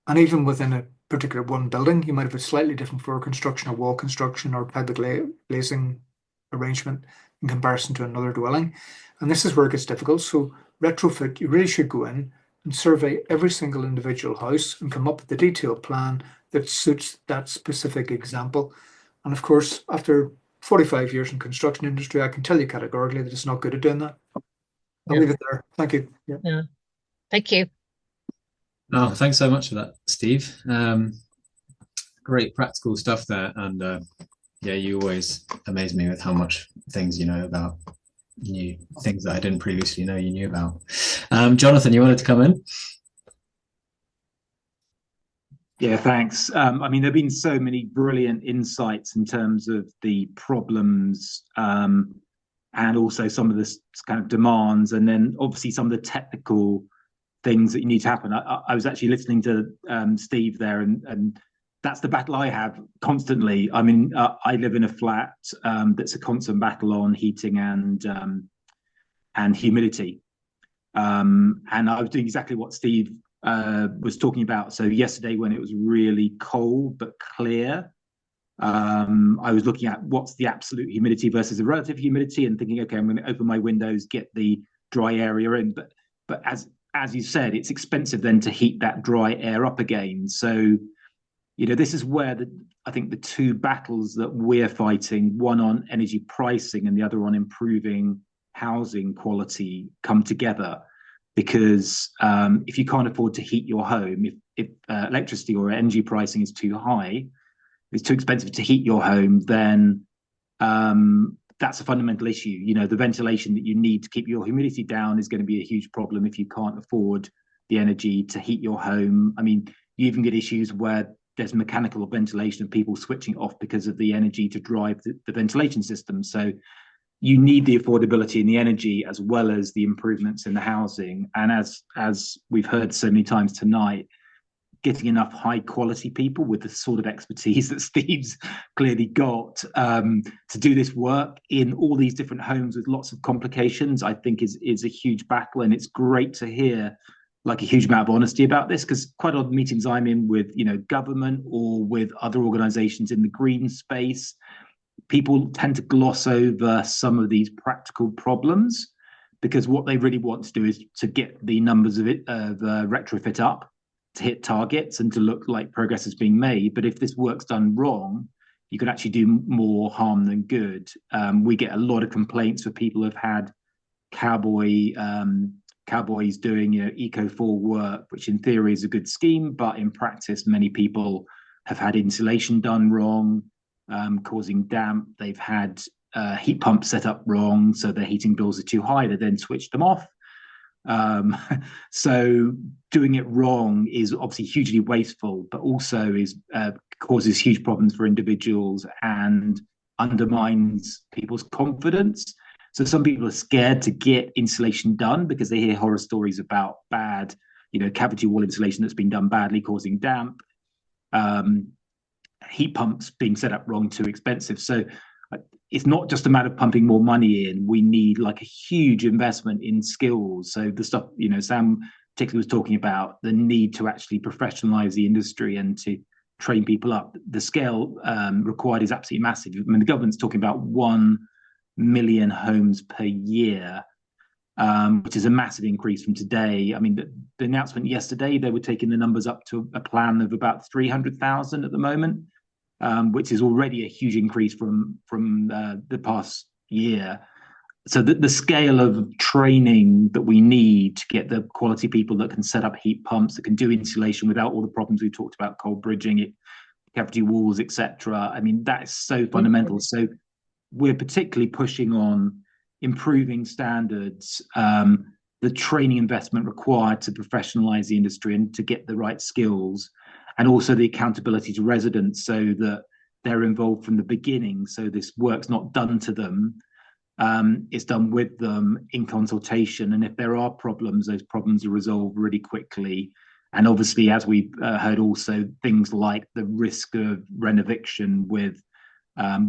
And even within a particular one building, you might have a slightly different floor construction or wall construction or type of glazing arrangement in comparison to another dwelling. And this is where it gets difficult. So retrofit, you really should go in and survey every single individual house and come up with a detailed plan that suits that specific example. And of course, after 45 years in construction industry, I can tell you categorically that it's not good at doing that. I'll leave it there. Thank you.
Yeah. Thank you.
Oh, thanks so much for that, Steve. Great practical stuff there. And yeah, you always amaze me with how much things you know about new things that I didn't previously know you knew about. Jonathan, you wanted to come in?
Yeah, thanks. I mean, there have been so many brilliant insights in terms of the problems and also some of the kind of demands, and then obviously some of the technical things that you need to happen. I was actually listening to Steve there, and that's the battle I have constantly. I mean, I live in a flat that's a constant battle on heating and humidity. And I was doing exactly what Steve was talking about. So yesterday, when it was really cold but clear, I was looking at what's the absolute humidity versus the relative humidity, and thinking, okay, I'm going to open my windows, get the dry area in. But as you said, it's expensive then to heat that dry air up again. So, this is where I think the two battles that we're fighting, one on energy pricing and the other on improving housing quality, come together. Because if you can't afford to heat your home, if electricity or energy pricing is too high, it's too expensive to heat your home, then that's a fundamental issue. The ventilation that you need to keep your humidity down is going to be a huge problem if you can't afford the energy to heat your home. I mean, you even get issues where there's mechanical ventilation of people switching off because of the energy to drive the ventilation system. So you need the affordability and the energy as well as the improvements in the housing. And as we've heard so many times tonight, getting enough high quality people with the sort of expertise that Steve's clearly got to do this work in all these different homes with lots of complications, I think is a huge battle. And it's great to hear like a huge amount of honesty about this, because quite a lot of meetings I'm in with, government or with other organizations in the green space, people tend to gloss over some of these practical problems, because what they really want to do is to get the numbers of retrofit up, to hit targets and to look like progress is being made. But if this work's done wrong, you can actually do more harm than good. We get a lot of complaints where people have had cowboys doing, you know, eco-4 work, which in theory is a good scheme, but in practice, many people have had insulation done wrong, causing damp. They've had heat pumps set up wrong, so their heating bills are too high. They then switch them off. So doing it wrong is obviously hugely wasteful, but also causes huge problems for individuals and undermines people's confidence. So some people are scared to get insulation done because they hear horror stories about bad, you know, cavity wall insulation that's been done badly, causing damp. Heat pumps being set up wrong, too expensive. So it's not just a matter of pumping more money in. We need like a huge investment in skills. So the stuff, you know, Sam particularly was talking about the need to actually professionalize the industry and to train people up. The scale required is absolutely massive. I mean, the government's talking about 1 million homes per year, which is a massive increase from today. I mean, the announcement yesterday, they were taking the numbers up to a plan of about 300,000 at the moment, which is already a huge increase from the past year. So the scale of training that we need to get the quality people that can set up heat pumps, that can do insulation without all the problems we talked about, cold bridging, cavity walls, etc. I mean, that is so fundamental. So we're particularly pushing on improving standards, the training investment required to professionalize the industry and to get the right skills, and also the accountability to residents so that they're involved from the beginning. So this work's not done to them, it's done with them in consultation. And if there are problems, those problems are resolved really quickly. And obviously, as we've heard also, things like the risk of renoviction with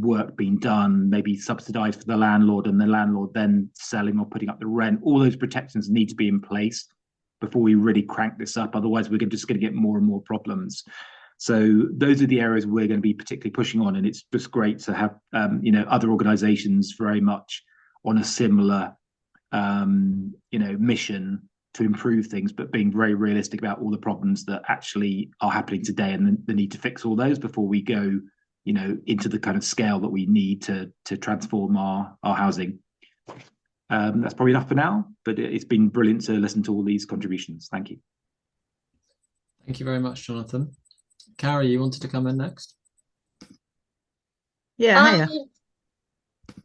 work being done, maybe subsidized for the landlord and the landlord then selling or putting up the rent. All those protections need to be in place before we really crank this up. Otherwise, we're just going to get more and more problems. So those are the areas we're going to be particularly pushing on. And it's just great to have, you know, other organizations very much on a similar, you know, mission to improve things, but being very realistic about all the problems that actually are happening today and the need to fix all those before we go, you know, into the kind of scale that we need to transform our housing. That's probably enough for now, but it's been brilliant to listen to all these contributions. Thank you.
Thank you very much, Jonathan. Carrie, you wanted to come in next?
Yeah, hiya.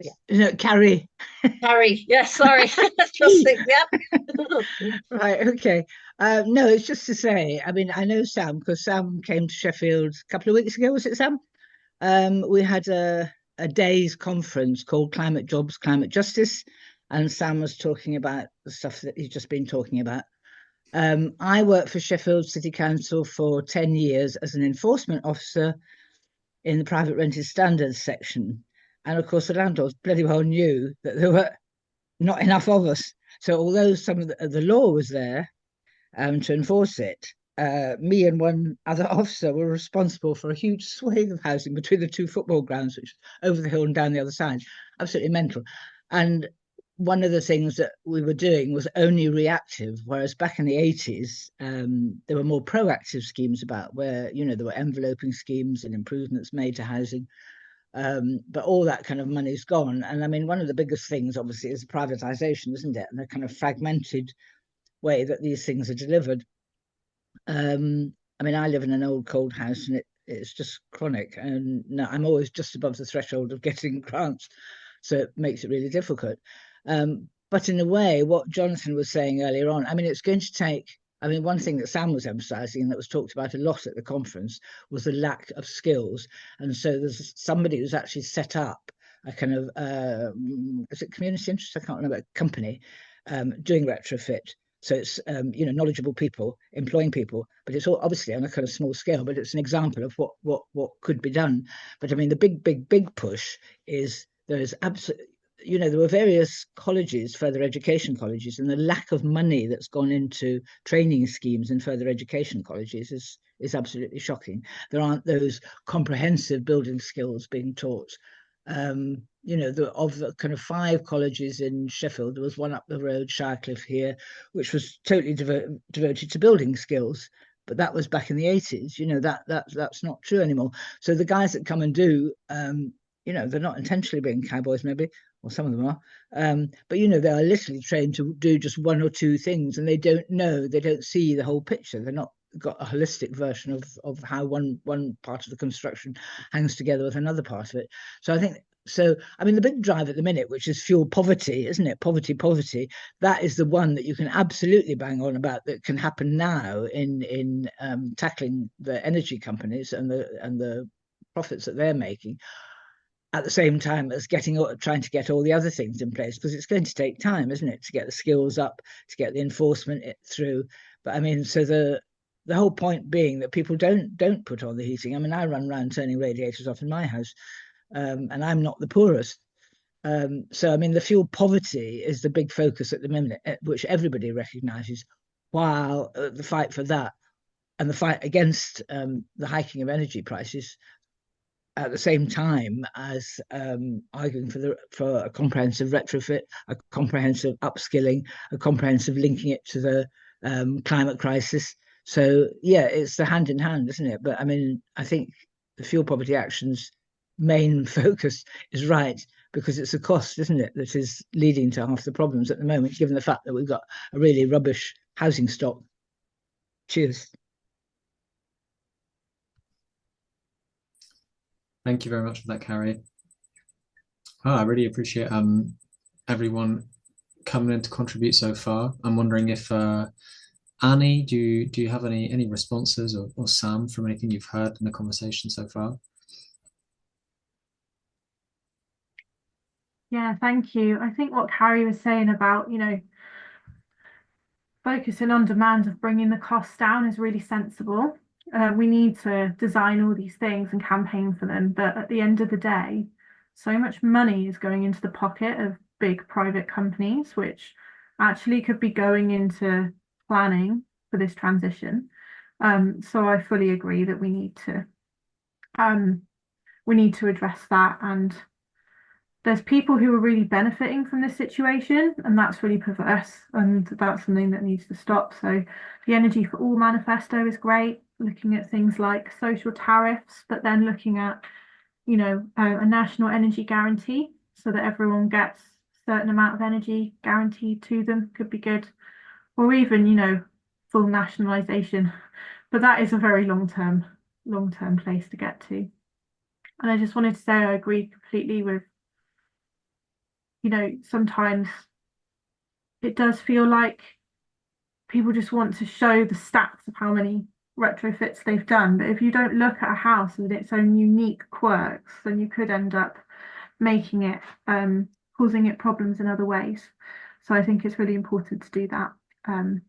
Yeah.
No, Carrie.
Carrie, yeah, sorry. Yeah.
Right, okay. No, it's just to say, I mean, I know Sam because Sam came to Sheffield a couple of weeks ago, was it, Sam? We had a day's conference called Climate Jobs, Climate Justice, and Sam was talking about the stuff that he's just been talking about. I worked for Sheffield City Council for 10 years as an enforcement officer in the private rented standards section. And of course, the landlords bloody well knew that there were not enough of us. So although some of the law was there to enforce it, me and one other officer were responsible for a huge swathe of housing between the two football grounds, which over the hill and down the other side. Absolutely mental. And one of the things that we were doing was only reactive, whereas back in the 80s, there were more proactive schemes about where, you know, there were enveloping schemes and improvements made to housing. But all that kind of money's gone. And I mean, one of the biggest things, obviously, is privatization, isn't it? And the kind of fragmented way that these things are delivered. I mean, I live in an old cold house and it's just chronic. And no, I'm always just above the threshold of getting grants. So it makes it really difficult. But in a way, what Jonathan was saying earlier on, I mean, it's going to take, I mean, one thing that Sam was emphasizing and that was talked about a lot at the conference was the lack of skills. And so there's somebody who's actually set up a kind of, is it community interest? I can't remember, a company doing retrofit. So it's, you know, knowledgeable people, employing people, but it's all obviously on a kind of small scale, but it's an example of what could be done. But I mean, the big push is there is absolutely, you know, there were various colleges, further education colleges, and the lack of money that's gone into training schemes in further education colleges is absolutely shocking. There aren't those comprehensive building skills being taught. You know, of the kind of 5 colleges in Sheffield, there was one up the road, Shirecliffe here, which was totally devoted to building skills. But that was back in the 80s. You know, that's not true anymore. So the guys that come and do you know, they're not intentionally being cowboys, maybe, or some of them are. But, you know, they are literally trained to do just one or two things, and they don't know, they don't see the whole picture. They're not got a holistic version of how one part of the construction hangs together with another part of it. So I think, so, I mean, the big drive at the minute, which is fuel poverty, isn't it? Poverty, that is the one that you can absolutely bang on about, that can happen now in tackling the energy companies and the profits that they're making, at the same time as trying to get all the other things in place, because it's going to take time, isn't it, to get the skills up, to get the enforcement through. But I mean, so the whole point being that people don't put on the heating. I mean, I run around turning radiators off in my house, and I'm not the poorest. So I mean, the fuel poverty is the big focus at the minute, which everybody recognises, while the fight for that and the fight against the hiking of energy prices, at the same time as arguing for a comprehensive retrofit, a comprehensive upskilling, a comprehensive linking it to the climate crisis. So yeah, it's the hand in hand, isn't it? But I mean, I think the fuel poverty action's main focus is right, because it's a cost, isn't it, that is leading to half the problems at the moment, given the fact that we've got a really rubbish housing stock. Cheers.
Thank you very much for that, Carrie. I really appreciate everyone coming in to contribute so far. I'm wondering if Annie, do you have any responses, or Sam, from anything you've heard in the conversation so far?
Yeah, thank you. I think what Carrie was saying about, you know, focusing on demand of bringing the costs down is really sensible. We need to design all these things and campaign for them, but at the end of the day, so much money is going into the pocket of big private companies, which actually could be going into planning for this transition. So I fully agree that we need to address that, and there's people who are really benefiting from this situation, and that's really perverse, and that's something that needs to stop. So the Energy for All manifesto is great, looking at things like social tariffs, but then looking at, you know, a national energy guarantee so that everyone gets a certain amount of energy guaranteed to them could be good, or even, you know, full nationalisation. But that is a very long-term place to get to. And I just wanted to say I agree completely with, you know, sometimes it does feel like people just want to show the stats of how many retrofits they've done. But if you don't look at a house with its own unique quirks, then you could end up making it, causing it problems in other ways. So I think it's really important to do that. And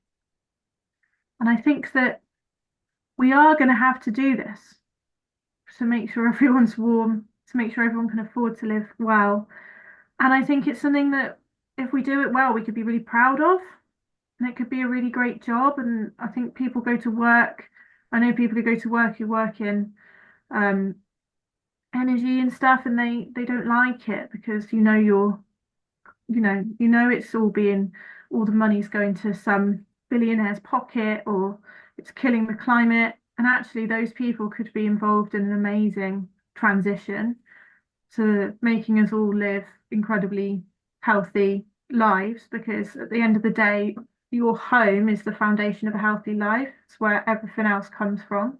I think that we are going to have to do this to make sure everyone's warm, to make sure everyone can afford to live well. And I think it's something that if we do it well, we could be really proud of, and it could be a really great job. And I think people go to work. I know people who go to work who work in energy and stuff, and they don't like it because you know it's all the money's going to some billionaire's pocket, or it's killing the climate. And actually, those people could be involved in an amazing transition to making us all live incredibly healthy lives, because at the end of the day, your home is the foundation of a healthy life. It's where everything else comes from.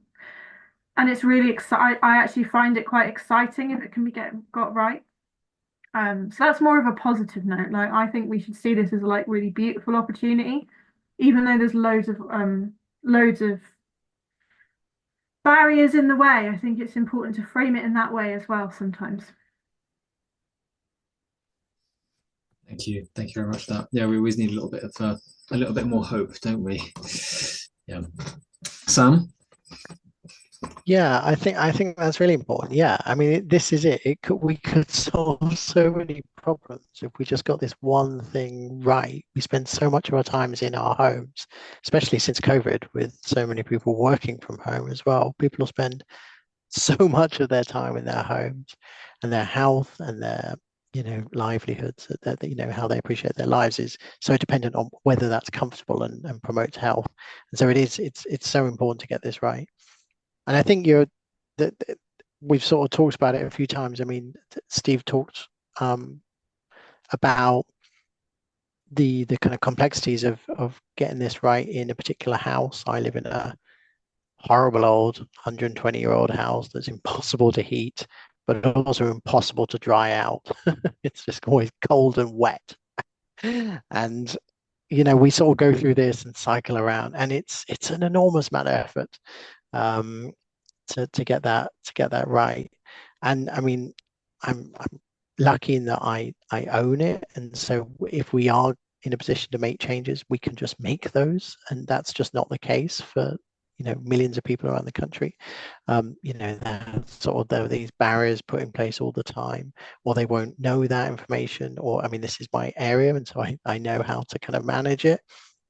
And it's really exciting. I actually find it quite exciting if it can be got right. So that's more of a positive note. Like, I think we should see this as a like really beautiful opportunity, even though there's loads of barriers in the way. I think it's important to frame it in that way as well sometimes.
Thank you very much for that. Yeah, we always need a little bit more hope, don't we? Yeah. Sam?
Yeah, I think that's really important. Yeah, I mean, this is it. We could solve so many problems if we just got this one thing right. We spend so much of our times in our homes, especially since COVID, with so many people working from home as well. People will spend so much of their time in their homes, and their health and their, you know, livelihoods, that you know, how they appreciate their lives is so dependent on whether that's comfortable and promotes health. And so it's so important to get this right. And I think we've sort of talked about it a few times. I mean, Steve talked about the kind of complexities of getting this right in a particular house. I live in a horrible old 120-year-old house that's impossible to heat, but also impossible to dry out. It's just always cold and wet. And we sort of go through this and cycle around, and it's an enormous amount of effort um, to get that right. And I mean, I'm lucky in that I own it, and so if we are in a position to make changes, we can just make those, and that's just not the case for millions of people around the country. There are these barriers put in place all the time, or they won't know that information, or I mean, this is my area, and so I know how to kind of manage it.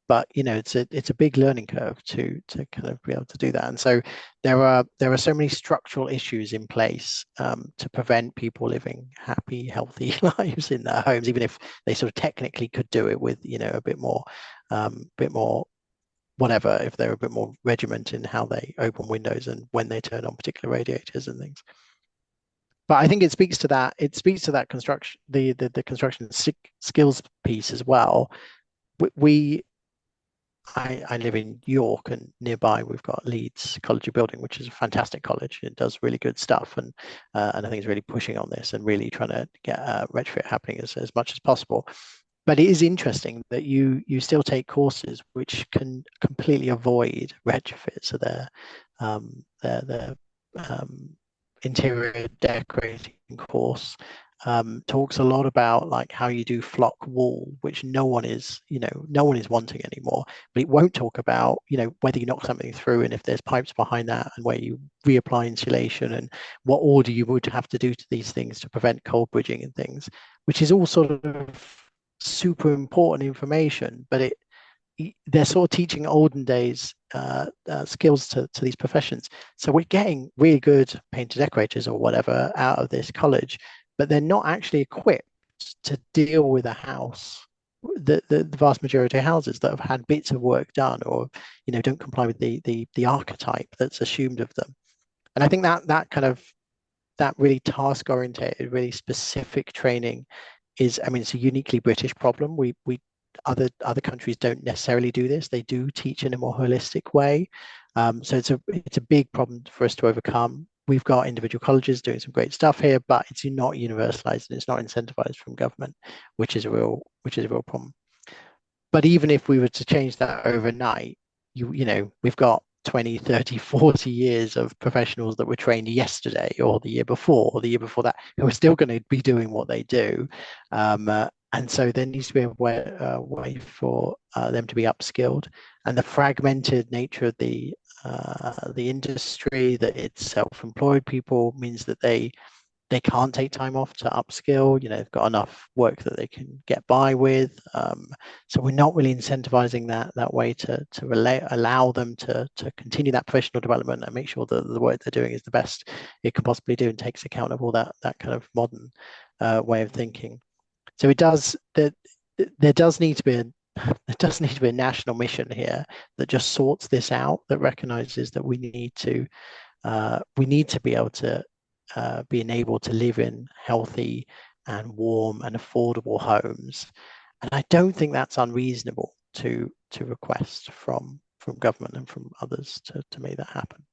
But it's a big learning curve to kind of be able to do that. And so there are so many structural issues in place to prevent people living happy, healthy lives in their homes, even if they sort of technically could do it with a bit more whatever, if they're a bit more regiment in how they open windows and when they turn on particular radiators and things. But I think it speaks to that. It speaks to that construction, the construction skills piece as well. I live in York, and nearby we've got Leeds College of Building, which is a fantastic college. It does really good stuff, and I think it's really pushing on this and really trying to get retrofit happening as much as possible. But it is interesting that you still take courses which can completely avoid retrofit. So their interior decorating course talks a lot about like how you do flock wall, which no one is wanting anymore. But it won't talk about whether you knock something through and if there's pipes behind that, and where you reapply insulation and what order you would have to do to these things to prevent cold bridging and things, which is all sort of super important information. But they're sort of teaching olden days skills to these professions. So we're getting really good painter decorators or whatever out of this college, but they're not actually equipped to deal with a house. The vast majority of houses that have had bits of work done, or don't comply with the archetype that's assumed of them. And I think that really task oriented, really specific training is, I mean, it's a uniquely British problem. We other countries don't necessarily do this. They do teach in a more holistic way. So it's a big problem for us to overcome. We've got individual colleges doing some great stuff here, but it's not universalized and it's not incentivized from government, which is a real problem. But even if we were to change that overnight, we've got 20, 30, 40 years of professionals that were trained yesterday or the year before or the year before that who are still going to be doing what they do. And so there needs to be a way for them to be upskilled. And the fragmented nature of the industry, that it's self-employed people, means that they can't take time off to upskill. They've got enough work that they can get by with. So we're not really incentivizing that way to allow them to continue that professional development and make sure that the work they're doing is the best it can possibly do and takes account of all that kind of modern way of thinking. So there does need to be a national mission here that just sorts this out, that recognizes that we need to be able to be enabled to live in healthy and warm and affordable homes. And I don't think that's unreasonable to request from government and from others to make that happen.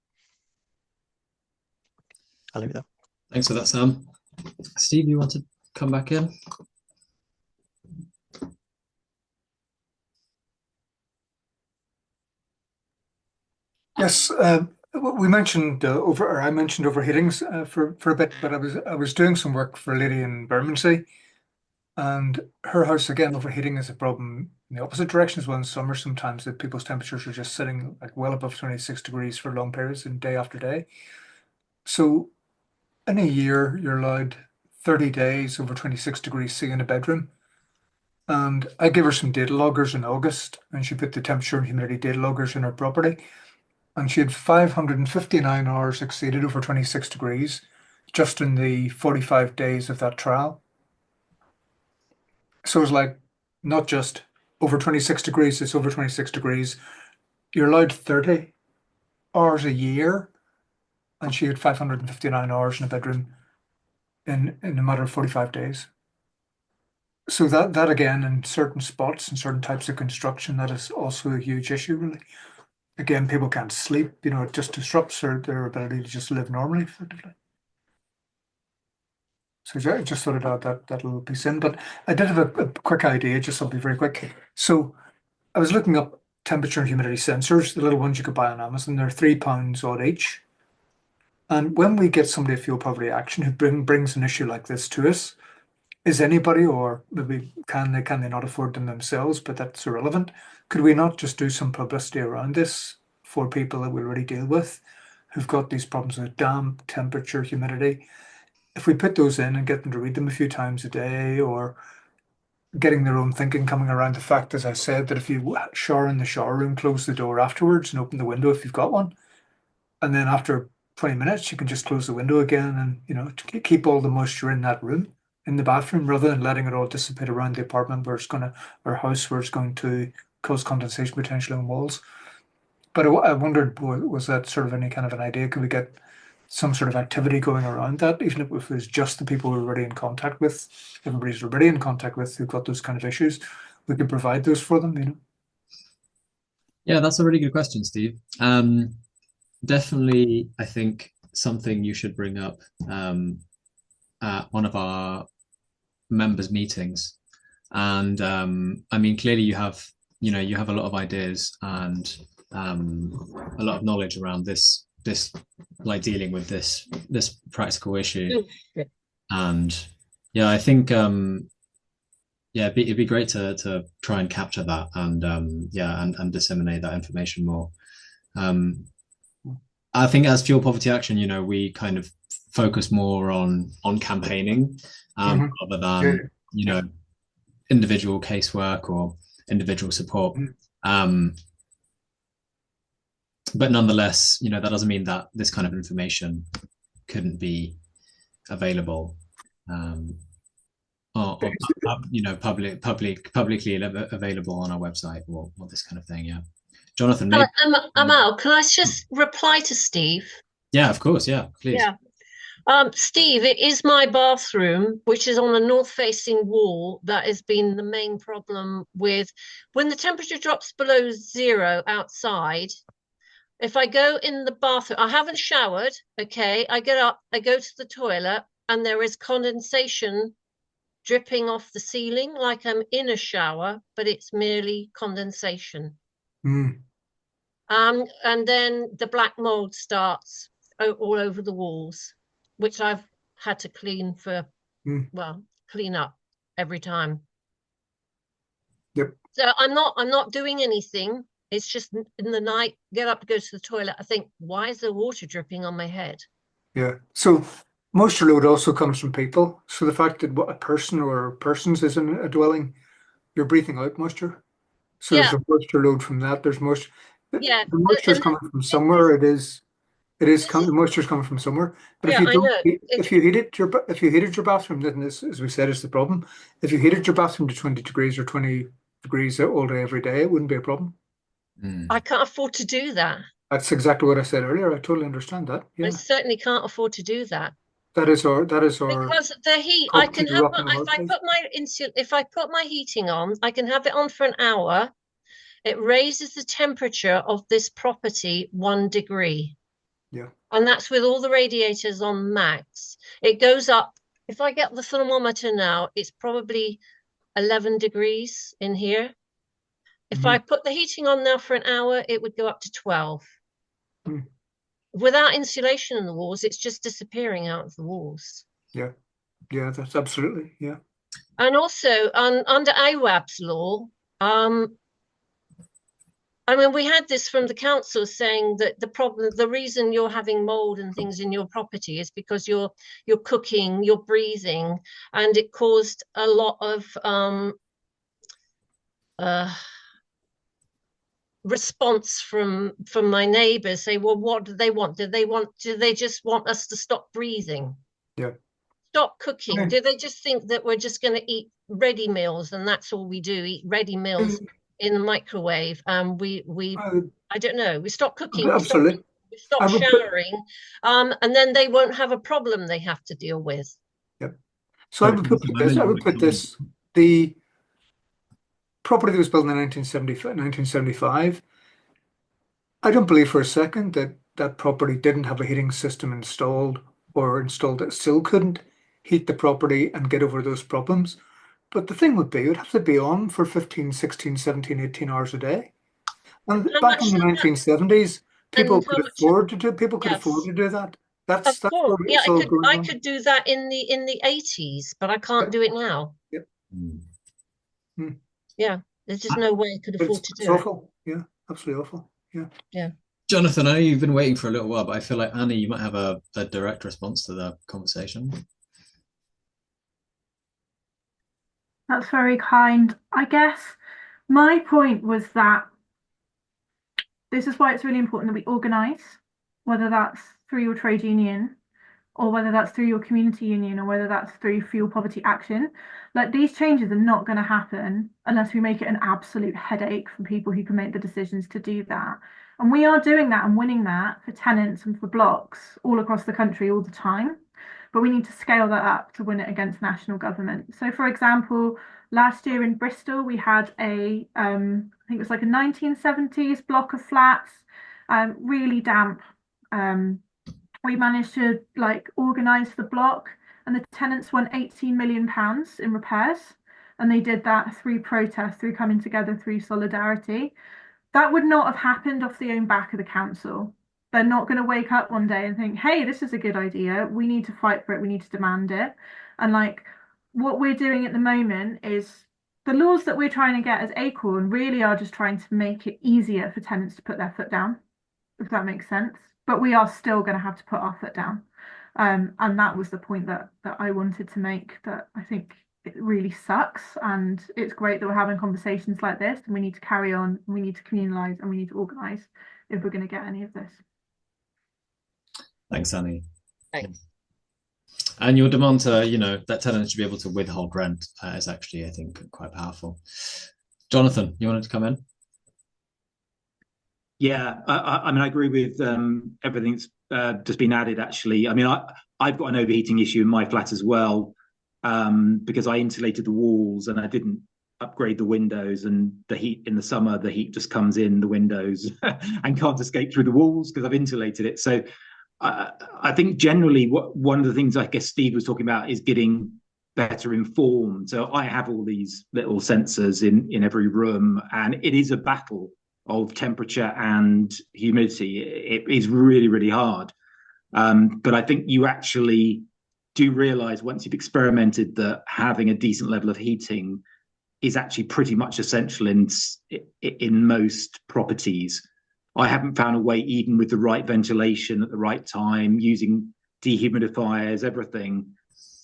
I'll leave it there.
Thanks for that, Sam. Steve, you want to come back in?
Yes, we mentioned I mentioned overheatings for a bit, but I was doing some work for a lady in Bermondsey, and her house, again, overheating is a problem in the opposite direction as well. In summer, sometimes that people's temperatures are just sitting like well above 26 degrees for long periods and day after day. So in a year, you're allowed 30 days over 26 degrees C in a bedroom. And I gave her some data loggers in August, and she put the temperature and humidity data loggers in her property. And she had 559 hours exceeded over 26 degrees just in the 45 days of that trial. So it's like not just over 26 degrees, it's over 26 degrees. You're allowed 30 hours a year. and she had 559 hours in a bedroom in a matter of 45 days. So that again, in certain spots and certain types of construction, that is also a huge issue, really. Again, people can't sleep, you know, it just disrupts their ability to just live normally, effectively. So I just thought I'd add that little piece in, but I did have a quick idea, just something very quick. So I was looking up temperature and humidity sensors, the little ones you could buy on Amazon. They're £3 odd each. And when we get somebody at Fuel Poverty Action who brings an issue like this to us, is anybody, or maybe can they not afford them themselves, but that's irrelevant. Could we not just do some publicity around this for people that we already deal with who've got these problems with damp, temperature, humidity? If we put those in and get them to read them a few times a day, or getting their own thinking coming around the fact, as I said, that if you shower in the shower room, close the door afterwards and open the window if you've got one. And then after 20 minutes, you can just close the window again and, you know, to keep all the moisture in that room, in the bathroom, rather than letting it all dissipate around the apartment where it's going to, or house where it's going to cause condensation potentially on walls. But I wondered, was that sort of any kind of an idea? Could we get some sort of activity going around that, even if it was just the people we're already in contact with, everybody's already in contact with who've got those kind of issues, we could provide those for them, you know?
Yeah, that's a really good question, Steve. Definitely, I think something you should bring up at one of our members' meetings. And I mean, clearly you have a lot of ideas and a lot of knowledge around this like dealing with this practical issue. And yeah, I think yeah, it'd be great to try and capture that and yeah, and disseminate that information more. I think as Fuel Poverty Action, you know, we kind of focus more on campaigning rather than you know, individual casework or individual support. But nonetheless, you know, that doesn't mean that this kind of information couldn't be available, or you know, publicly available on our website or this kind of thing. Yeah, Jonathan. Maybe...
Amal, can I just reply to Steve?
Yeah, of course. Yeah, please.
Yeah. Steve, it is my bathroom, which is on a north-facing wall, that has been the main problem with when the temperature drops below 0 outside. If I go in the bathroom, I haven't showered, okay? I get up, I go to the toilet, and there is condensation dripping off the ceiling like I'm in a shower, but it's merely condensation. And then the black mold starts all over the walls, which I've had to clean for, well, clean up every time.
Yep.
So I'm not doing anything. It's just in the night, get up to go to the toilet. I think, why is there water dripping on my head?
Yeah. So moisture load also comes from people. So the fact that a person or persons is in a dwelling, you're breathing out moisture. So there's a moisture load from that. There's moisture.
Yeah.
The moisture is coming from somewhere. The moisture's coming from somewhere. But if you don't, if you heated your bathroom, then this, as we said, is the problem. If you heated your bathroom to 20 degrees or 20 degrees all day, every day, it wouldn't be a problem.
I can't afford to do that.
That's exactly what I said earlier. I totally understand that. Yeah.
I certainly can't afford to do that.
That is our
because the heat. I can have if I put my heating on, I can have it on for an hour. It raises the temperature of this property 1 degree.
Yeah.
And that's with all the radiators on max. It goes up. If I get the thermometer now, it's probably 11 degrees in here. If I put the heating on now for an hour, it would go up to 12. Without insulation in the walls, it's just disappearing out of the walls.
Yeah. Yeah, that's absolutely, yeah.
And also, under AWAB's law, I mean, we had this from the council saying that the reason you're having mold and things in your property is because you're cooking, you're breathing, and it caused a lot of response from my neighbours. Say, well, what do they want? Do they just want us to stop breathing?
Yeah.
Stop cooking? Yeah. Do they just think that we're just going to eat ready meals and that's all we do? Eat ready meals in the microwave? I don't know. We stop cooking.
Absolutely.
stop showering, and then they won't have a problem they have to deal with.
Yep. So I would put this, the property that was built in 1975, I don't believe for a second that that property didn't have a heating system installed, or installed that still couldn't heat the property and get over those problems. But the thing would be, it would have to be on for 15, 16, 17, 18 hours a day. And back in the 1970s, people could afford to do that.
Of course. Yeah, I
on.
could do that in the 80s, but I can't do it now.
Yep.
Yeah, there's just no way I could afford to do it.
It's awful. Yeah, absolutely awful. Yeah.
Yeah.
Jonathan, I know you've been waiting for a little while, but I feel like Annie, you might have a direct response to the conversation.
That's very kind. I guess my point was that this is why it's really important that we organise, whether that's through your trade union, or whether that's through your community union, or whether that's through fuel poverty action. Like, these changes are not going to happen unless we make it an absolute headache for people who can make the decisions to do that. And we are doing that and winning that for tenants and for blocks all across the country all the time. But we need to scale that up to win it against national government. So, for example, last year in Bristol, we had I think it was like a 1970s block of flats, really damp. We managed to organise the block, and the tenants won £18 million in repairs. And they did that through protest, through coming together, through solidarity. That would not have happened off the own back of the council. They're not going to wake up one day and think, hey, this is a good idea. We need to fight for it. We need to demand it. And what we're doing at the moment is the laws that we're trying to get as Acorn really are just trying to make it easier for tenants to put their foot down, if that makes sense. But we are still going to have to put our foot down. And that was the point that I wanted to make, that I think it really sucks. And it's great that we're having conversations like this, and we need to carry on, and we need to communalise, and we need to organise if we're going to get any of this.
Thanks, Annie.
Thanks.
And your demand to, that tenants should be able to withhold rent is actually, I think, quite powerful. Jonathan, you wanted to come in?
Yeah, I mean, I agree with everything that's just been added, actually. I mean, I've got an overheating issue in my flat as well, because I insulated the walls and I didn't upgrade the windows, and the heat in the summer, the heat just comes in the windows and can't escape through the walls because I've insulated it. So I think generally one of the things I guess Steve was talking about is getting better informed. So I have all these little sensors in every room, and it is a battle of temperature and humidity. It is really, really hard. But I think you actually do realize, once you've experimented, that having a decent level of heating is actually pretty much essential in most properties. I haven't found a way, even with the right ventilation at the right time, using dehumidifiers, everything,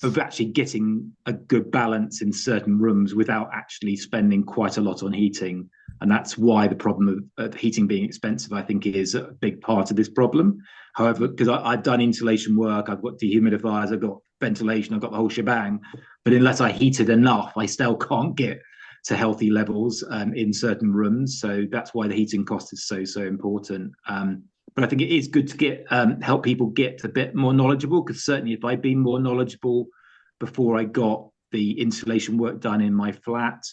of actually getting a good balance in certain rooms without actually spending quite a lot on heating. And that's why the problem of heating being expensive, I think, is a big part of this problem. However, because I've done insulation work, I've got dehumidifiers, I've got ventilation, I've got the whole shebang. But unless I heat it enough, I still can't get to healthy levels in certain rooms. So that's why the heating cost is so important. But I think it is good to get help people get a bit more knowledgeable, because certainly if I'd been more knowledgeable before I got the insulation work done in my flat,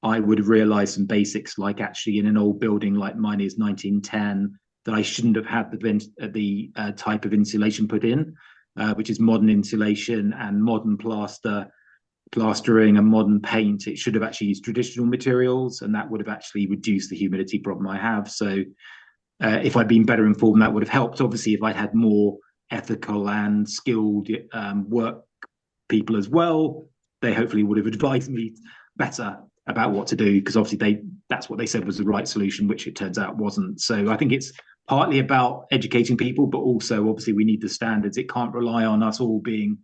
I would have realized some basics, like actually in an old building like mine is 1910, that I shouldn't have had the type of insulation put in, which is modern insulation and modern plastering and modern paint. It should have actually used traditional materials, and that would have actually reduced the humidity problem I have. So if I'd been better informed, that would have helped. Obviously, if I'd had more ethical and skilled work people as well, they hopefully would have advised me better about what to do, because obviously that's what they said was the right solution, which it turns out wasn't. So I think it's partly about educating people, but also obviously we need the standards. It can't rely on us all being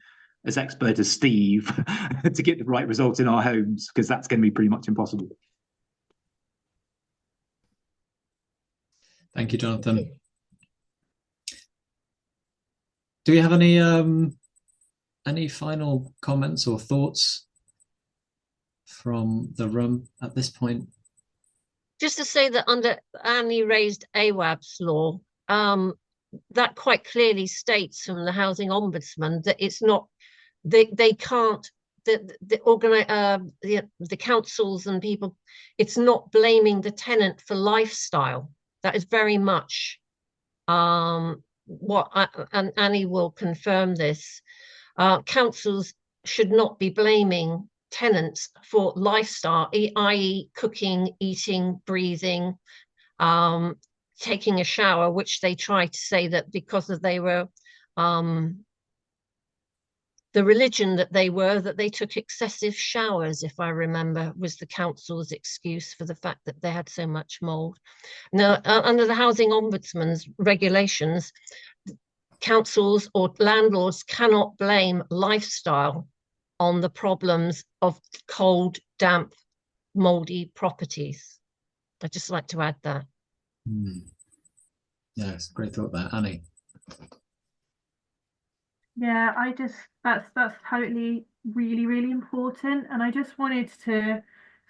as expert as Steve to get the right result in our homes, because that's going to be pretty much impossible.
Thank you, Jonathan. Do we have any final comments or thoughts from the room at this point?
Just to say that under Annie raised AWAB's law, that quite clearly states from the Housing Ombudsman that it's not, they can't, the councils and people, it's not blaming the tenant for lifestyle. That is very much and Annie will confirm this. Councils should not be blaming tenants for lifestyle, i.e. cooking, eating, breathing, taking a shower, which they try to say that because of they were the religion that they took excessive showers, if I remember, was the council's excuse for the fact that they had so much mold. Now, under the Housing Ombudsman's regulations, councils or landlords cannot blame lifestyle on the problems of cold, damp, moldy properties. I'd just like to add that.
Yes, great thought there, Annie.
Yeah, that's totally really important, and I just wanted to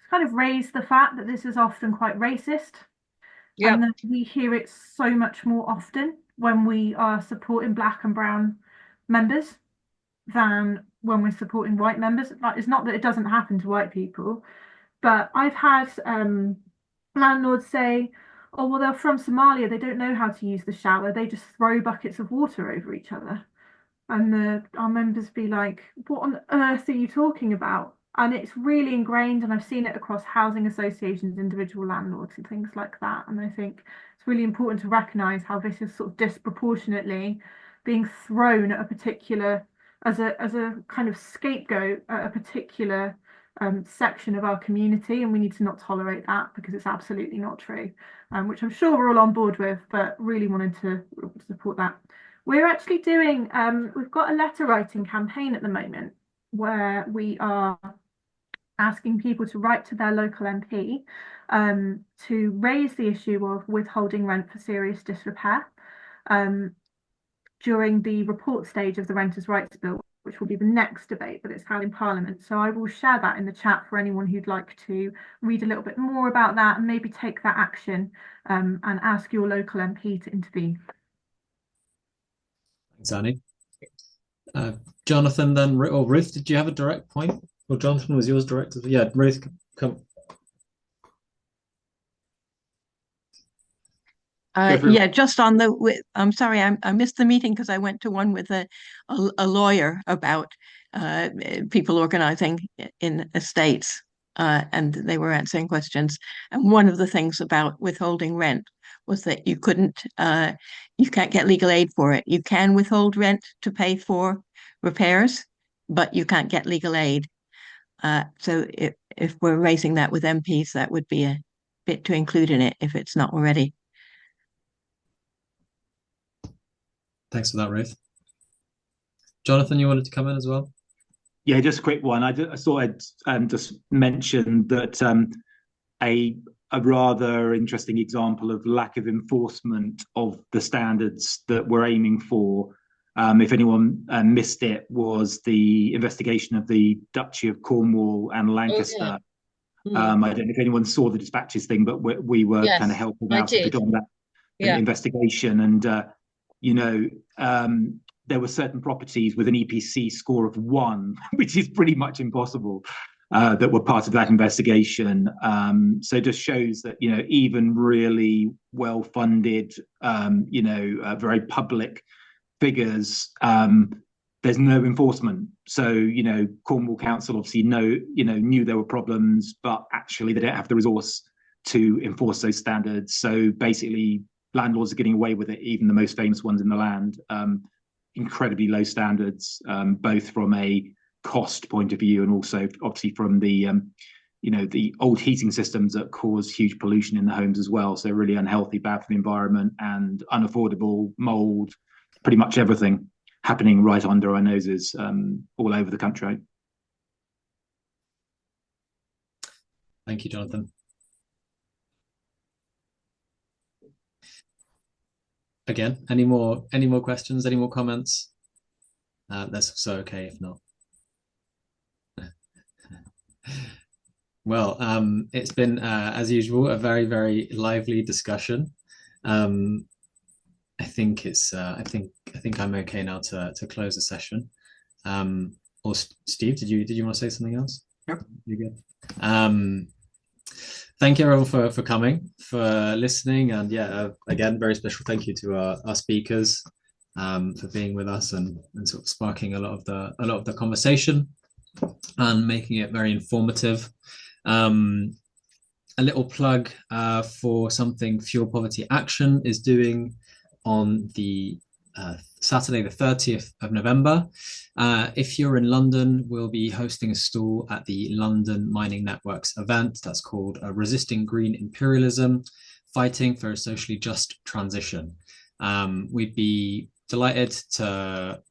kind of raise the fact that this is often quite racist, and that we hear it so much more often when we are supporting Black and brown members than when we're supporting white members. Like, it's not that it doesn't happen to white people, but I've had landlords say, oh, well, they're from Somalia, they don't know how to use the shower, they just throw buckets of water over each other. And our members be like, what on earth are you talking about? And it's really ingrained, and I've seen it across housing associations, individual landlords and things like that. And I think it's really important to recognise how this is sort of disproportionately being thrown at a particular, as a kind of scapegoat at a particular section of our community, and we need to not tolerate that, because it's absolutely not true, which I'm sure we're all on board with, but really wanted to support that. We're actually doing, we've got a letter writing campaign at the moment where we are asking people to write to their local MP to raise the issue of withholding rent for serious disrepair during the report stage of the Renters' Rights Bill, which will be the next debate, but it's held in Parliament. So I will share that in the chat for anyone who'd like to read a little bit more about that and maybe take that action and ask your local MP to intervene.
Thanks, Annie. Jonathan, then, or Ruth, did you have a direct point? Or Jonathan, was yours direct? Yeah, Ruth, come.
Yeah, just on the, I'm sorry, I missed the meeting because I went to one with a lawyer about people organizing in estates, and they were answering questions. And one of the things about withholding rent was that you can't get legal aid for it. You can withhold rent to pay for repairs, but you can't get legal aid. So if we're raising that with MPs, that would be a bit to include in it if it's not already.
Thanks for that, Ruth. Jonathan, you wanted to come in as well?
Yeah, just a quick one. I thought I'd just mention that a rather interesting example of lack of enforcement of the standards that we're aiming for, if anyone missed it, was the investigation of the Duchy of Cornwall and Lancaster. I don't know if anyone saw the dispatches thing, but we were kind of helping out to put on that investigation. And there were certain properties with an EPC score of 1, which is pretty much impossible, that were part of that investigation. So it just shows that, even really well-funded, very public figures, there's no enforcement. So, Cornwall Council obviously knew there were problems, but actually they don't have the resource to enforce those standards. So basically, landlords are getting away with it, even the most famous ones in the land. Incredibly low standards, both from a cost point of view and also obviously from the the old heating systems that cause huge pollution in the homes as well. So really unhealthy, bad for the environment, and unaffordable, mold, pretty much everything happening right under our noses, all over the country.
Thank you, Jonathan. Again, any more questions, any more comments? That's so okay if not. Well, it's been, as usual, a very, very lively discussion. I think think it's I think I'm okay now to close the session. Or Steve, did you want to say something else?
Yep.
You're good. Thank you everyone for coming, for listening, and again, very special thank you to our speakers for being with us and sort of sparking a lot of the conversation and making it very informative. A little plug for something Fuel Poverty Action is doing on the Saturday, the 30th of November. If you're in London, we'll be hosting a stall at the London Mining Network's event that's called Resisting Green Imperialism, Fighting for a Socially Just Transition. We'd be delighted to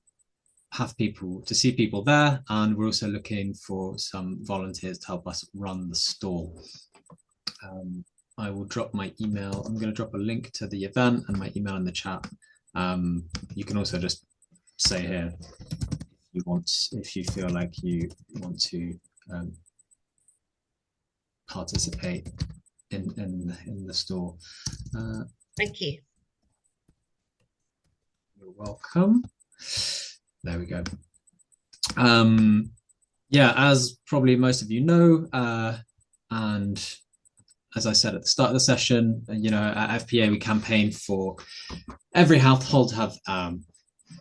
see people there, and we're also looking for some volunteers to help us run the stall. I will drop my email. I'm going to drop a link to the event and my email in the chat. You can also just say here if you feel like you want to participate in the store.
Thank you.
You're welcome. There we go. As probably most of you know, and as I said at the start of the session, at FPA, we campaign for every household to have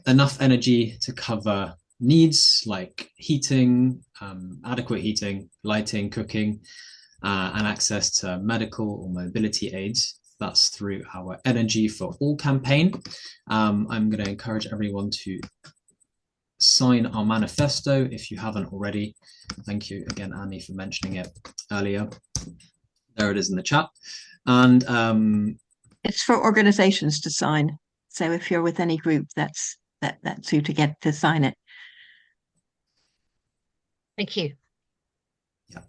enough energy to cover needs like heating, adequate heating, lighting, cooking, and access to medical or mobility aids. That's through our Energy for All campaign. I'm going to encourage everyone to sign our manifesto if you haven't already. Thank you again, Annie, for mentioning it earlier. There it is in the chat. And
it's for organizations to sign. So if you're with any group, that's who to get to sign it.
Thank you.
Yeah.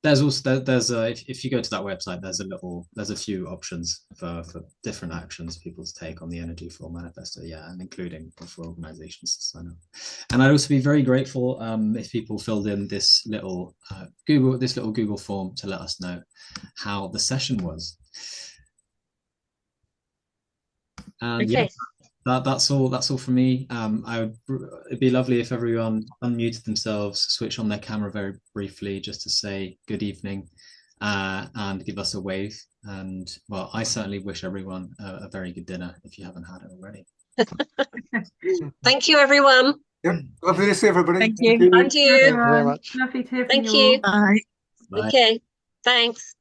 There's also if you go to that website, there's a few options for different actions people to take on the Energy for All manifesto, and including for organizations to sign up. And I'd also be very grateful if people filled in this little Google form to let us know how the session was. And
okay.
That's all for me. It'd be lovely if everyone unmuted themselves, switch on their camera very briefly just to say good evening and give us a wave. And well, I certainly wish everyone a very good dinner if you haven't had it already.
Thank you, everyone.
Yep. Lovely to see everybody.
Thank you.
And you.
Thank you very much.
Lovely to hear from
Thank
you all.
you.
Bye.
Bye.
Okay. Thanks.